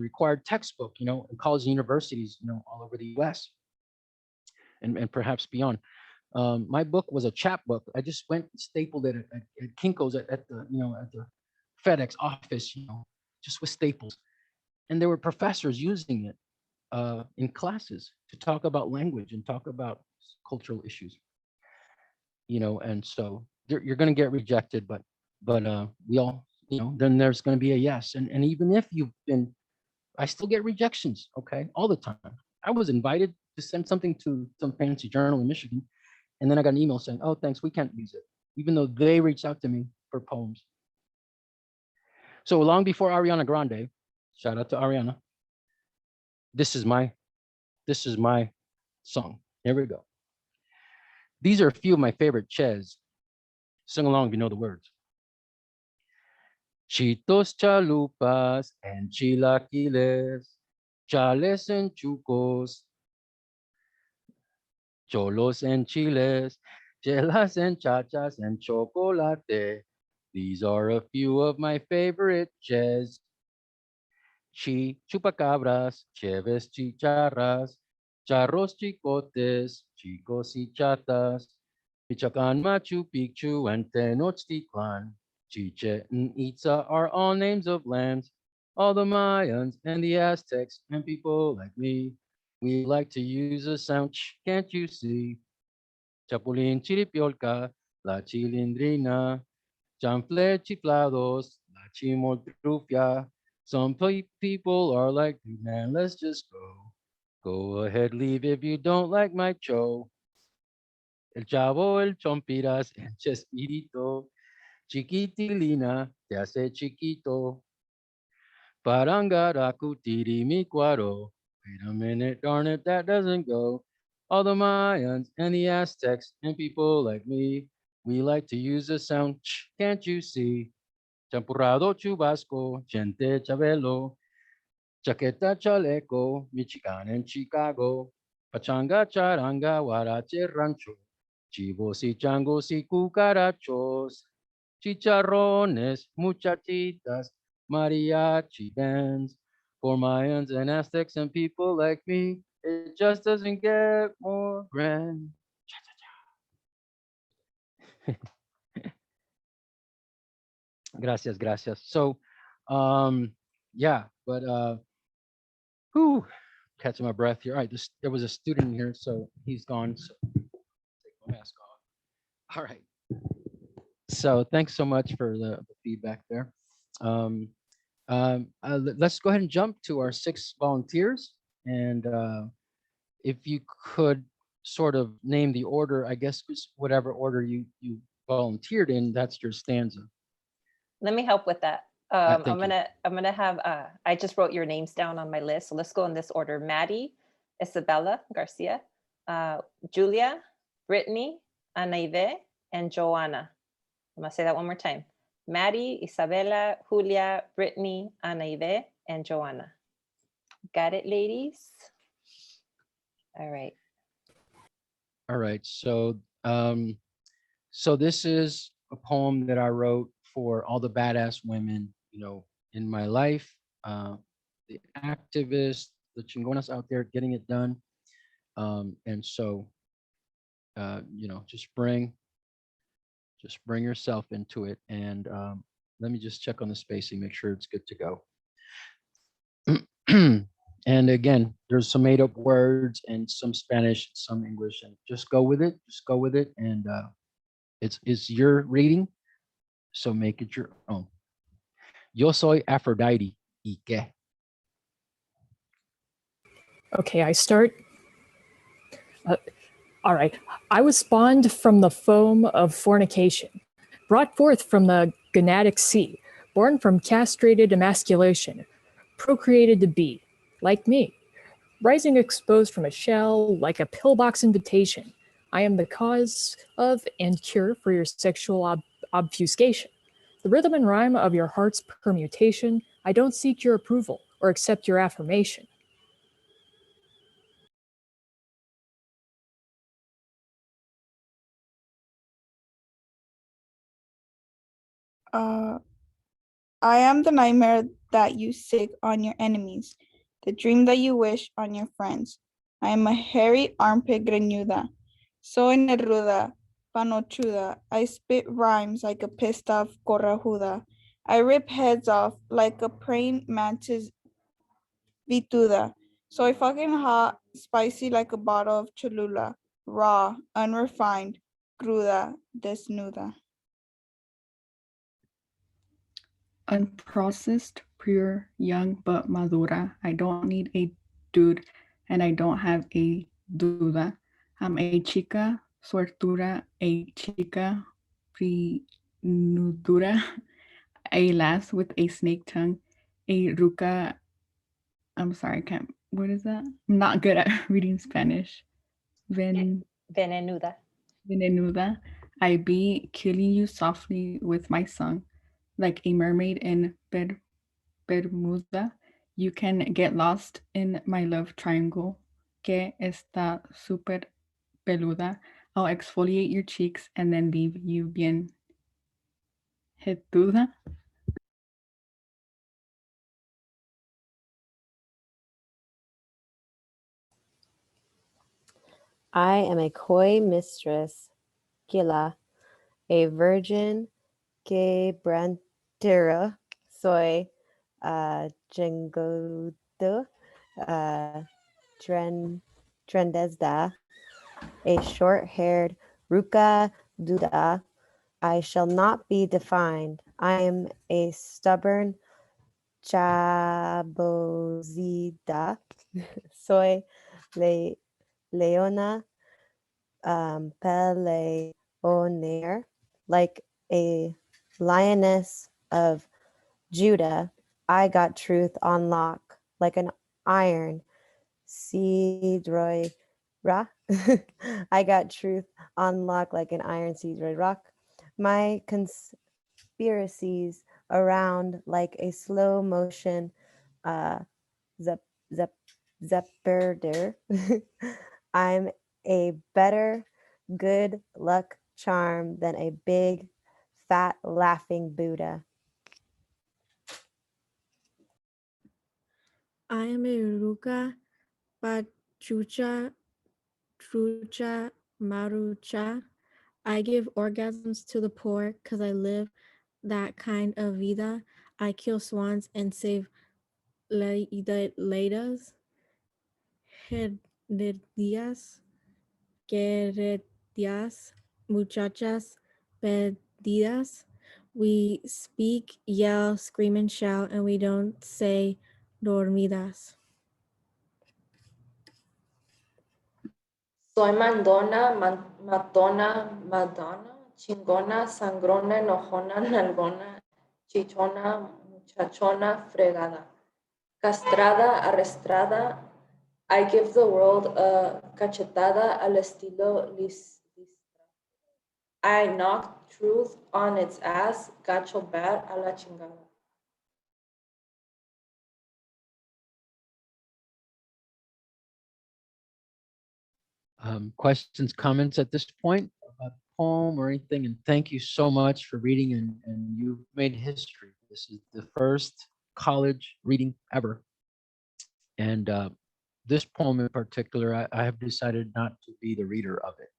required textbook, in college and universities, all over the US and perhaps beyond. My book was a chapbook. I just went and stapled it at Kinko's at the FedEx office, just with staples. And there were professors using it in classes to talk about language and talk about cultural issues. And so you're going to get rejected, but we all, then there's going to be a yes. And even if I still get rejections, okay, all the time. I was invited to send something to some fancy journal in Michigan. And then I got an email saying, oh, thanks, we can't use it, even though they reached out to me for poems. So long before Ariana Grande, shout out to Ariana, this is my song. Here we go. These are a few of my favorite ches. Sing along if you know the words. Chitos, chalupas, and chilaquiles, chales and chucos, cholos and chiles, chelas and chachas and chocolate. These are a few of my favorite ches. Chupacabras, cheves chicharras, charros chicotes, chicos y chatas, Michoacan, Machu Picchu, and Tenochtitlan, Chiche and Itza are all names of lands. All the Mayans and the Aztecs and people like me, we like to use a sound, can't you see? Chapulín, chiripiolca, la chilindrina, chanfle, chiflados, la chimoltrufia. Some people are like, man, let's just go. Go ahead, leave if you don't like my show. El Chavo, el Chompiras, el Chespirito, Chiquitilina, te hace chiquito. Parangaraku, tirimicuaro. Wait a minute, darn it, that doesn't go. All the Mayans and the Aztecs and people like me, we like to use the sound, can't you see? Champurrado, chubasco, gente, chabelo, chaqueta, chaleco, Michigan and Chicago, pachanga, charanga, huarache, rancho, chivos y changos y cucarachos, chicharrones, muchachitas, mariachi bands, for Mayans and Aztecs and people like me, it just doesn't get more grand. Gracias, gracias. So, yeah, but whew, catching my breath here. All right, there was a student here, so he's gone. So take my mask off. All right. So thanks so much for the feedback there. Let's go ahead and jump to our 6 volunteers, and if you could sort of name the order, I guess, whatever order you volunteered in, that's your stanza. Let me help with that. Thank I'm you. gonna have, I just wrote your names down on my list. So let's go in this order. Maddie, Isabella Garcia, Julia, Brittany, Anaive, and Joanna. I'm gonna say that one more time. Maddie, Isabella, Julia, Brittany, Anaive, and Joanna. Got it, ladies? All right. All right, so so this is a poem that I wrote for all the badass women, you know, in my life, the activists, the chingonas out there getting it done. And so, you know, just bring yourself into it. And let me just check on the spacing, make sure it's good to go. And again, there's some made up words and some Spanish, some English, and just go with it. Just go with it. And it's your reading, so make it your own. Yo soy Aphrodite. ¿Y qué? Okay, I start. All right. I was spawned from the foam of fornication, brought forth from the gonadic sea, born from castrated emasculation, procreated to be, like me, rising exposed from a shell like a pillbox invitation. I am the cause of and cure for your sexual obfuscation. The rhythm and rhyme of your heart's permutation. I don't seek your approval or accept your affirmation. I am the nightmare that you sick on your enemies, the dream that you wish on your friends. I am a hairy armpit greñuda, soy neruda, panochuda. I spit rhymes like a pissed off corajuda. I rip heads off like a praying mantis vituda. Soy fucking hot, spicy like a bottle of Cholula, raw, unrefined, cruda, desnuda. Unprocessed, pure, young, but madura. I don't need a dude and I don't have a duda. I'm a chica suertura, a chica prenudura, a lass with a snake tongue, a ruca. I'm sorry, I can't. What is that? I'm not good at reading Spanish. Venenuda. Venenuda. I be killing you softly with my song. Like a mermaid in Bermuda, you can get lost in my love triangle. Que está super peluda. I'll exfoliate your cheeks and then leave you bien jetuda. I am a coy mistress, Gila, a virgin quebrantera, soy Jengodo, Trendesda, a short-haired Ruka Duda. I shall not be defined. I am a stubborn Chabosida, soy Leona Peleonaire, like a lioness of Judah. I got truth on lock, like an iron Seedroy rock. I got truth on lock like an iron Seedroy rock. My conspiracies around like a slow motion zepperder. I'm a better good luck charm than a big fat laughing Buddha. I am a ruka pachucha trucha marucha. I give orgasms to the poor because I live that kind of vida. I kill swans and save ladies. Heredias, queredias, muchachas, perdidas. We speak, yell, scream, and shout, and we don't say dormidas. Soy Mandona, Madonna, chingona, sangrona, enojona, nalgona, chichona, muchachona, fregada, castrada, arrastrada. I give the world a cachetada al estilo I knock truth on its ass, gacho bad a la chingada. Questions, comments at this point about the poem or anything? And thank you so much for reading, and you've made history. This is the first college reading ever. And this poem in particular, I have decided not to be the reader of it.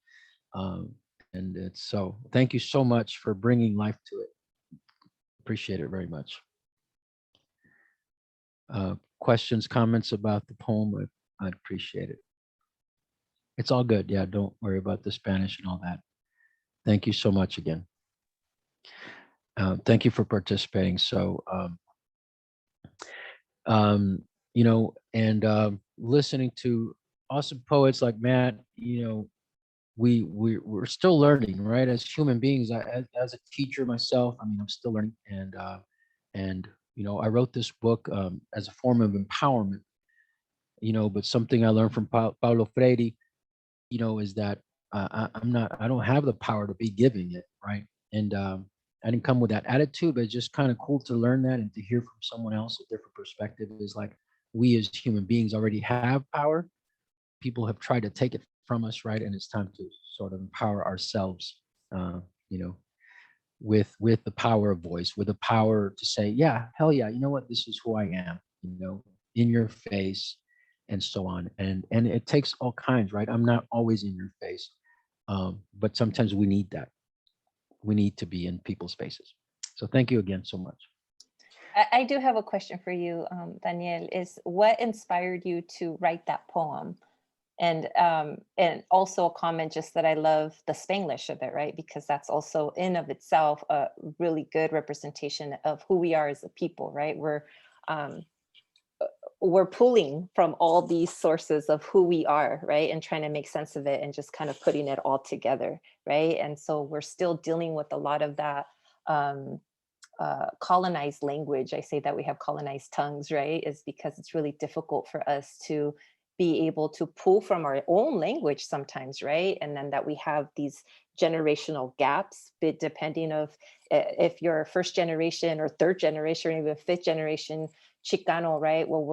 And it's so, thank you so much for bringing life to it. Appreciate it very much. Questions, comments about the poem, I'd appreciate it. It's all good. Yeah, don't worry about the Spanish and all that. Thank you so much again. Thank you for participating. So, you know, and listening to awesome poets like Matt, you know, we're still learning, right? As human beings, as a teacher myself, I mean, I'm still learning. And you know, I wrote this book as a form of empowerment, you know, but something I learned from Paulo Freire, you know, is that I don't have the power to be giving it, right? And I didn't come with that attitude, but it's just kind of cool to learn that and to hear from someone else a different perspective. Is like, we as human beings already have power. People have tried to take it from us, right? And it's time to sort of empower ourselves, you know, with the power of voice, with the power to say, yeah, hell yeah, you know what, this is who I am, you know, in your face, and so on. And it takes all kinds, right? I'm not always in your face, but sometimes we need that. We need to be in people's faces. So thank you again so much. I do have a question for you, Daniel. Is what inspired you to write that poem? And also a comment just that I love the Spanglish of it, right? Because that's also in of itself a really good representation of who we are as a people, right? We're pulling from all these sources of who we are, right? And trying to make sense of it and just kind of putting it all together, right? And so we're still dealing with a lot of that colonized language. I say that we have colonized tongues, right? Is because it's really difficult for us to be able to pull from our own language sometimes, right? And then that we have these generational gaps, but depending of if you're first generation or third generation or even fifth generation Chicano, right? Well,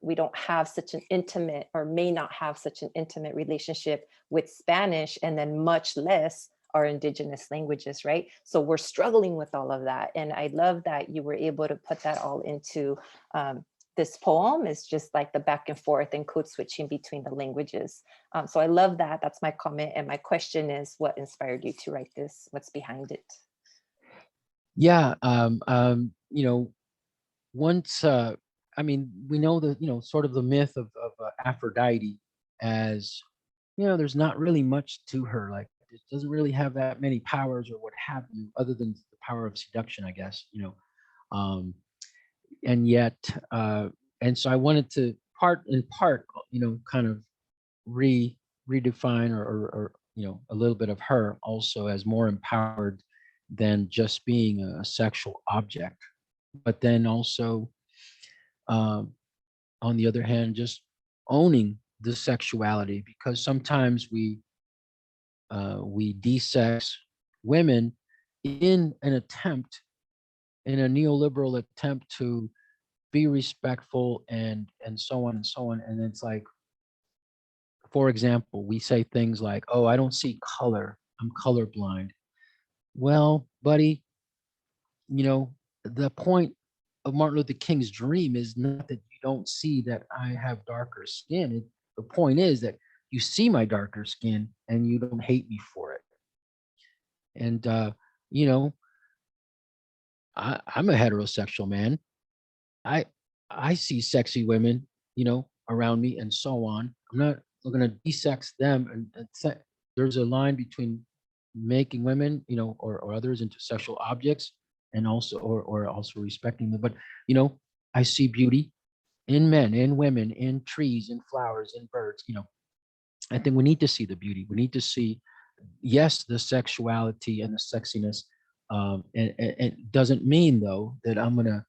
we don't have such an intimate, or may not have such an intimate relationship with Spanish, and then much less our indigenous languages, right? So we're struggling with all of that. And I love that you were able to put that all into this poem. Is just like the back and forth and code switching between the languages. So I love that. That's my comment. And my question is, what inspired you to write this? What's behind it? Yeah, you know, once, I mean, we know the, you know, sort of the myth of Aphrodite, as, you know, there's not really much to her. Like, it doesn't really have that many powers or what have you, other than the power of seduction, I guess, you know. And yet, and so I wanted to in part, you know, kind of redefine or, you know, a little bit of her also as more empowered than just being a sexual object, but then also, on the other hand, just owning the sexuality, because sometimes we desex women in a neoliberal attempt to be respectful and so on and so on. And it's like, for example, we say things like, oh, I don't see color, I'm colorblind. Well, buddy, you know, the point of Martin Luther King's dream is not that you don't see that I have darker skin. The point is that you see my darker skin and you don't hate me for it. And, you know, I'm a heterosexual man. I see sexy women, you know, around me and so on. I'm not going to desex them. There's a line between making women, you know, or others into sexual objects, and also, or also respecting them. But, you know, I see beauty in men, in women, in trees, in flowers, in birds. You know, I think we need to see the beauty. We need to see yes, the sexuality and the sexiness, and it doesn't mean though that I'm gonna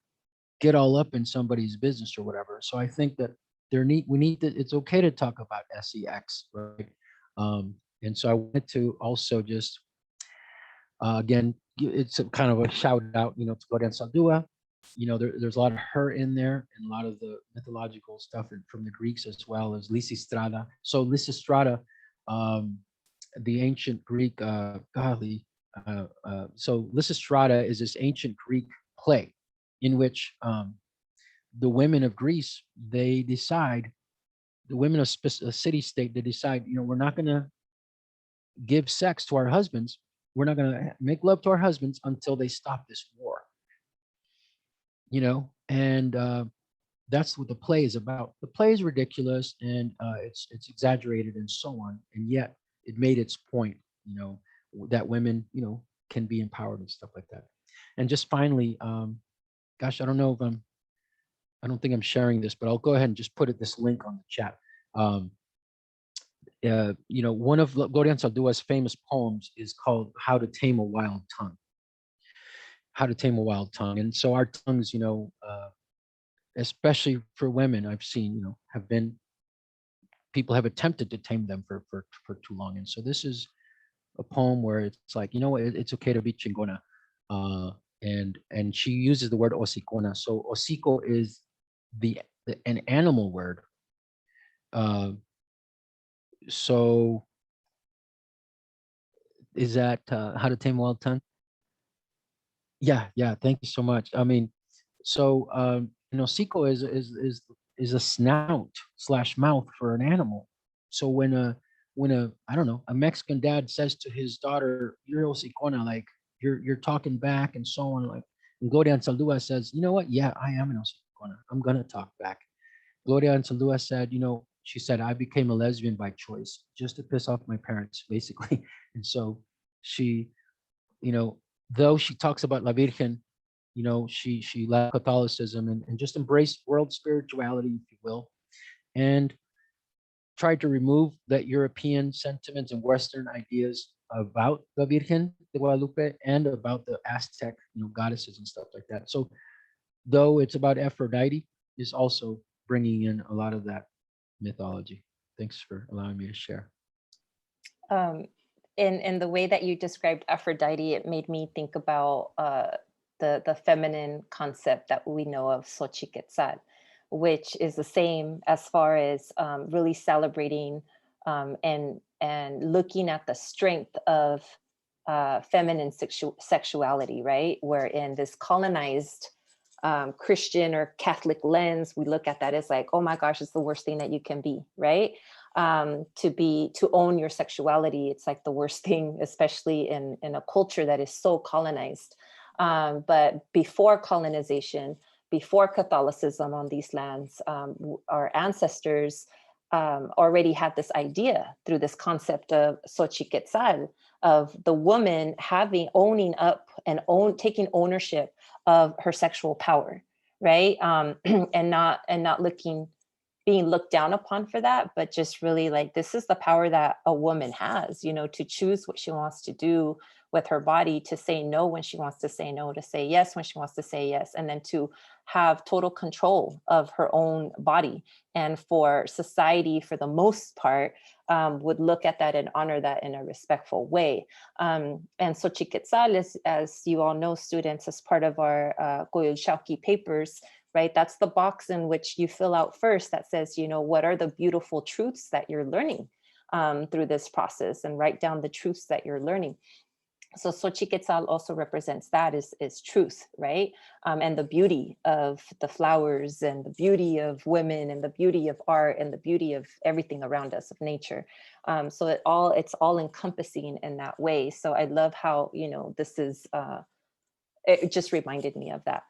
get all up in somebody's business or whatever. So I think that we need to, it's okay to talk about sex, right? And so I wanted to also just again, it's a kind of a shout out, to Gloria Saldúa. There's a lot of her in there and a lot of the mythological stuff from the Greeks, as well as Lysistrata. So Lysistrata, the ancient Greek, so Lysistrata is this ancient Greek play in which the women of Greece, they decide, the women of a city state, they decide, we're not going to give sex to our husbands. We're not going to make love to our husbands until they stop this war. And that's what the play is about. The play is ridiculous and it's exaggerated and so on. And yet it made its point, that women, can be empowered and stuff like that. And just finally, gosh, I don't know if I don't think I'm sharing this, but I'll go ahead and just put this link on the chat. One of Gloria Saldúa's famous poems is called How to Tame a Wild Tongue. How to Tame a Wild Tongue. And so our tongues, especially for women, I've seen, people have attempted to tame them for too long. And so this is a poem where it's like, it's okay to be chingona. And she uses the word hocicona. So hocico is an animal word. So is that How to Tame a Wild Tongue? Yeah. Thank you so much. I mean, so hocico is a snout / mouth for an animal. So when a I don't know, a Mexican dad says to his daughter, "You're hocicona," like you're talking back and so on. Like, and Gloria Saldúa says, "You know what? Yeah, I am an hocicona. I'm gonna talk back." Gloria Saldúa said, she said, "I became a lesbian by choice, just to piss off my parents, basically." And so she, though she talks about La Virgen, she left Catholicism and just embraced world spirituality, if you will, and tried to remove that European sentiments and Western ideas about La Virgen de Guadalupe and about the Aztec, goddesses and stuff like that. So though it's about Aphrodite, is also bringing in a lot of that mythology. Thanks for allowing me to share. In the way that you described Aphrodite, it made me think about the feminine concept that we know of Xochiquetzal, which is the same as far as really celebrating and looking at the strength of feminine sexuality, right? Where in this colonized Christian or Catholic lens, we look at that as like, oh my gosh, it's the worst thing that you can be, right? To own your sexuality, it's like the worst thing, especially in a culture that is so colonized. But before colonization, before Catholicism on these lands, our ancestors already had this idea through this concept of Xochiquetzal, of the woman owning up and taking ownership of her sexual power, right? And not being looked down upon for that, but just really like, this is the power that a woman has, to choose what she wants to do with her body, to say no when she wants to say no, to say yes when she wants to say yes, and then to have total control of her own body. And for society, for the most part, would look at that and honor that in a respectful way. And Xochiquetzal is, as you all know, students, as part of our Coyolxauhqui papers, right? That's the box in which you fill out first that says, what are the beautiful truths that you're learning through this process, and write down the truths that you're learning. So Xochiquetzal also represents that is truth, right? And the beauty of the flowers and the beauty of women and the beauty of art and the beauty of everything around us, of nature. So it's all encompassing in that way. So I love how, this is, it just reminded me of that.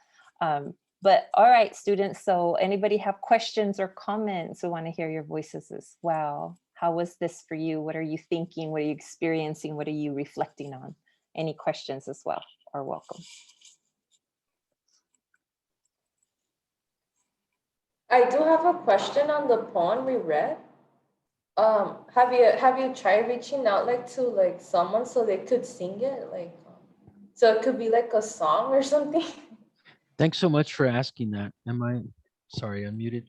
But all right, students, so anybody have questions or comments? I want to hear your voices as well. How was this for you? What are you thinking? What are you experiencing? What are you reflecting on? Any questions as well are welcome. I do have a question on the poem we read. Have you tried reaching out like to like someone so they could sing it, like so it could be like a song or something? Thanks so much for asking that. Sorry, I'm muted.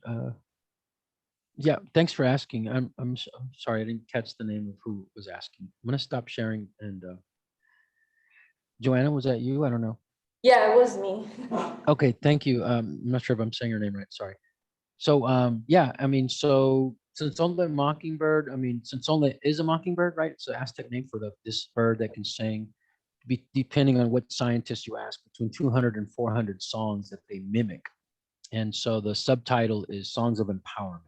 Yeah, thanks for asking. I'm sorry, I didn't catch the name of who was asking. I'm gonna stop sharing. And Joanna, was that you? I don't know. Yeah, it was me. Okay, thank you. I'm not sure if I'm saying your name right. Sorry. So yeah, I mean, so Centzontle Mockingbird. I mean, Centzontle is a mockingbird, right? It's an Aztec name for this bird that can sing, depending on what scientist you ask, between 200 and 400 songs that they mimic. And so the subtitle is Songs of Empowerment.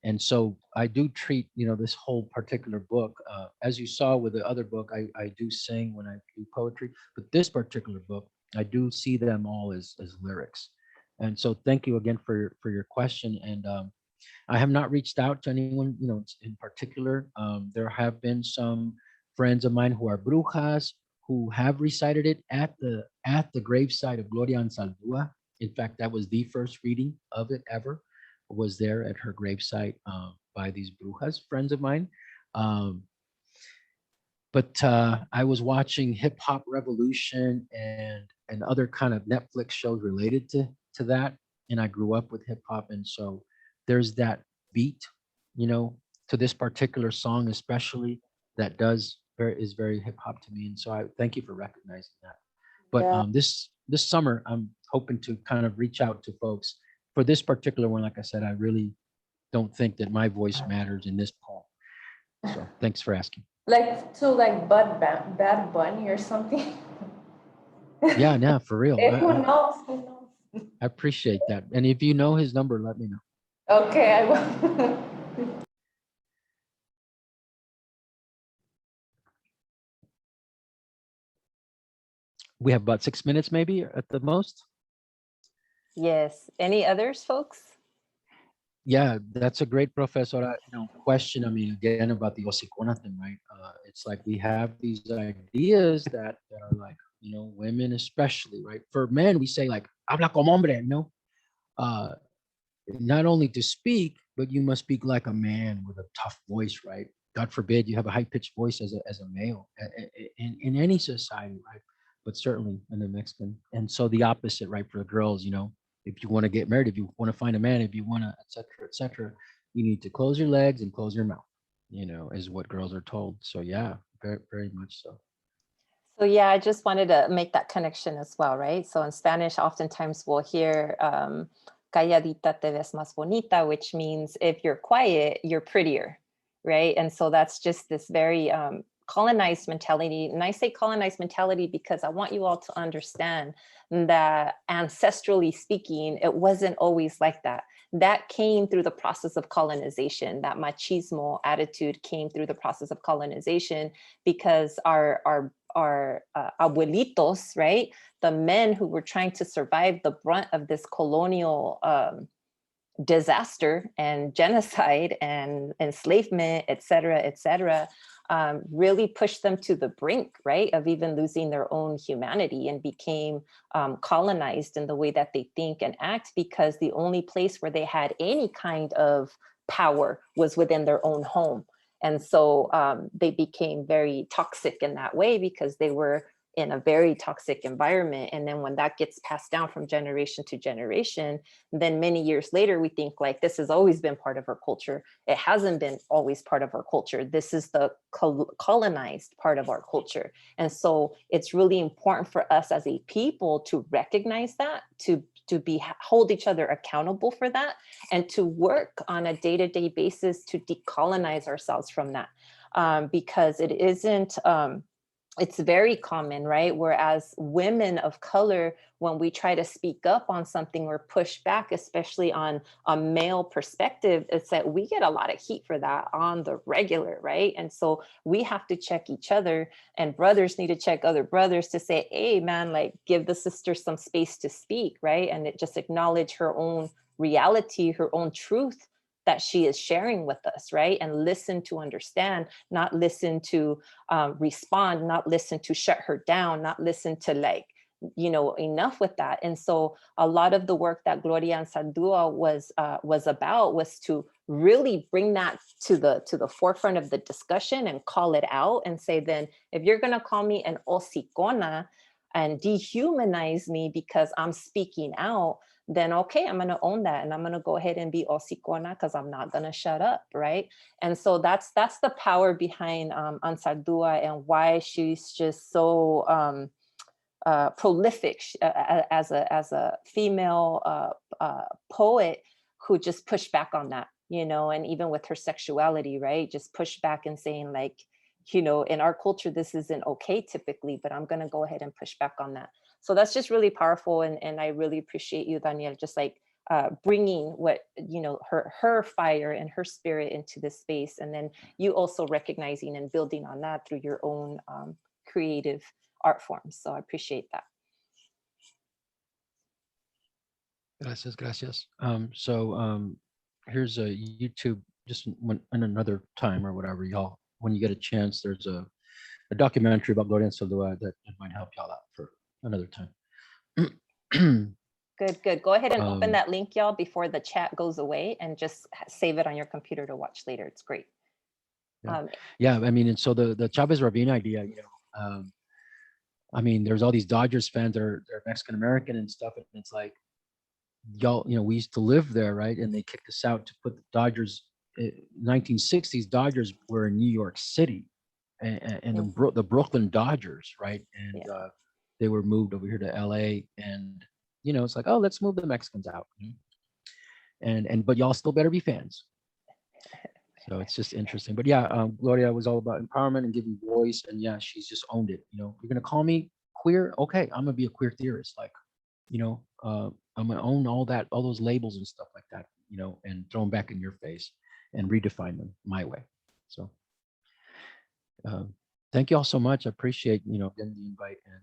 And so I do treat, this whole particular book, as you saw with the other book, I do sing when I do poetry, but this particular book, I do see them all as lyrics. And so thank you again for your question. And I have not reached out to anyone, in particular. There have been some friends of mine who are brujas who have recited it at the gravesite of Gloria Anzaldúa. In fact, that was the first reading of it ever, was there at her gravesite by these brujas, friends of mine. But I was watching Hip Hop Revolution and other kind of Netflix shows related to that. And I grew up with hip hop. And so there's that beat, to this particular song, especially, that is very hip hop to me. And so I thank you for recognizing that. But Yeah. this summer, I'm hoping to kind of reach out to folks for this particular one. Like I said, I really don't think that my voice matters in this poem. So thanks for asking. Like to like Bad Bunny or something. Yeah, for real. Who knows? Who knows? I appreciate that. And if you know his number, let me know. Okay, I will. We have about 6 minutes, maybe at the most. Yes. Any others, folks? Yeah, that's a great professor, question. I mean, again, about the Osikona thing, right? It's like we have these ideas that are like, women especially, right? For men, we say like, habla como hombre, not only to speak, but you must speak like a man with a tough voice, right? God forbid you have a high-pitched voice as a male in any society, right? But certainly in the Mexican. And so the opposite, right, for the girls, if you want to get married, if you want to find a man, if you want to, et cetera, you need to close your legs and close your mouth, is what girls are told. So yeah, very, very much so. So yeah, I just wanted to make that connection as well, right? So in Spanish, oftentimes we'll hear calladita te ves más bonita, which means if you're quiet, you're prettier, right? And so that's just this very colonized mentality. And I say colonized mentality because I want you all to understand that ancestrally speaking, it wasn't always like that. That came through the process of colonization. That machismo attitude came through the process of colonization because our abuelitos, right? The men who were trying to survive the brunt of this colonial disaster and genocide and enslavement, et cetera, really pushed them to the brink, right, of even losing their own humanity, and became colonized in the way that they think and act, because the only place where they had any kind of power was within their own home. And so they became very toxic in that way because they were in a very toxic environment. And then when that gets passed down from generation to generation, then many years later, we think like, this has always been part of our culture. It hasn't been always part of our culture. This is the colonized part of our culture. And so it's really important for us as a people to recognize that, to hold each other accountable for that, and to work on a day-to-day basis to decolonize ourselves from that. Because it isn't, it's very common, right? Whereas women of color, when we try to speak up on something or push back, especially on a male perspective, it's that we get a lot of heat for that on the regular, right? And so we have to check each other, and brothers need to check other brothers to say, hey man, like give the sister some space to speak, right? And it just acknowledge her own reality, her own truth that she is sharing with us, right? And listen to understand, not listen to respond, not listen to shut her down, not listen to like, enough with that. And so a lot of the work that Gloria Anzaldúa was about was to really bring that to the forefront of the discussion and call it out and say, then if you're going to call me an hocicona and dehumanize me because I'm speaking out, then okay, I'm going to own that, and I'm going to go ahead and be hocicona because I'm not going to shut up, right? And so that's the power behind Ansardua and why she's just so prolific as a female poet who just pushed back on that, and even with her sexuality, right? Just push back and saying like, in our culture, this isn't okay typically, but I'm going to go ahead and push back on that. So that's just really powerful. And I really appreciate you, Daniel, just like bringing what, her fire and her spirit into this space. And then you also recognizing and building on that through your own creative art forms. So I appreciate that. Gracias. Here's a YouTube, just in another time or whatever, y'all, when you get a chance, there's a documentary about Gloria Anzaldúa that might help y'all out for another time. Good. Go ahead and open that link, y'all, before the chat goes away, and just save it on your computer to watch later. It's great. Yeah, I mean, and so the Chavez Ravine idea, I mean, there's all these Dodgers fans that are Mexican American and stuff, and it's like, y'all, we used to live there, right? And they kicked us out to put the Dodgers. 1960s Dodgers were in New York City, and the Brooklyn Dodgers, right? And they were moved over here to LA, and it's like, oh, let's move the Mexicans out, but y'all still better be fans. So it's just interesting. But yeah, Gloria was all about empowerment and giving voice, and yeah, she's just owned it. You're gonna call me queer, okay? I'm gonna be a queer theorist, like, I'm gonna own all those labels and stuff like that, and throw them back in your face and redefine them my way. So thank you all so much. I appreciate getting the invite and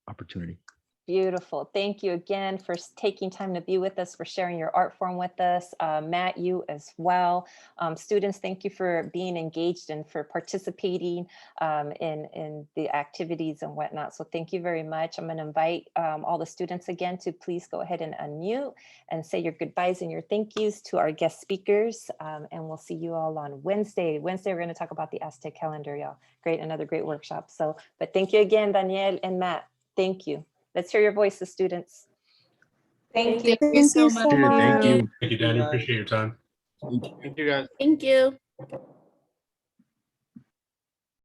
opportunity. Beautiful. Thank you again for taking time to be with us, for sharing your art form with us. Matt, you as well. Students, thank you for being engaged and for participating in the activities and whatnot. So thank you very much. I'm going to invite all the students again to please go ahead and unmute and say your goodbyes and your thank yous to our guest speakers. And we'll see you all on Wednesday. Wednesday, we're going to talk about the Aztec calendar, y'all. Another great workshop. But thank you again, Daniel and Matt. Thank you. Let's hear your voices, students. Thank you. Thank you so much. Thank you. Thank you, Danny. Appreciate your time. Thank you, guys. Thank you.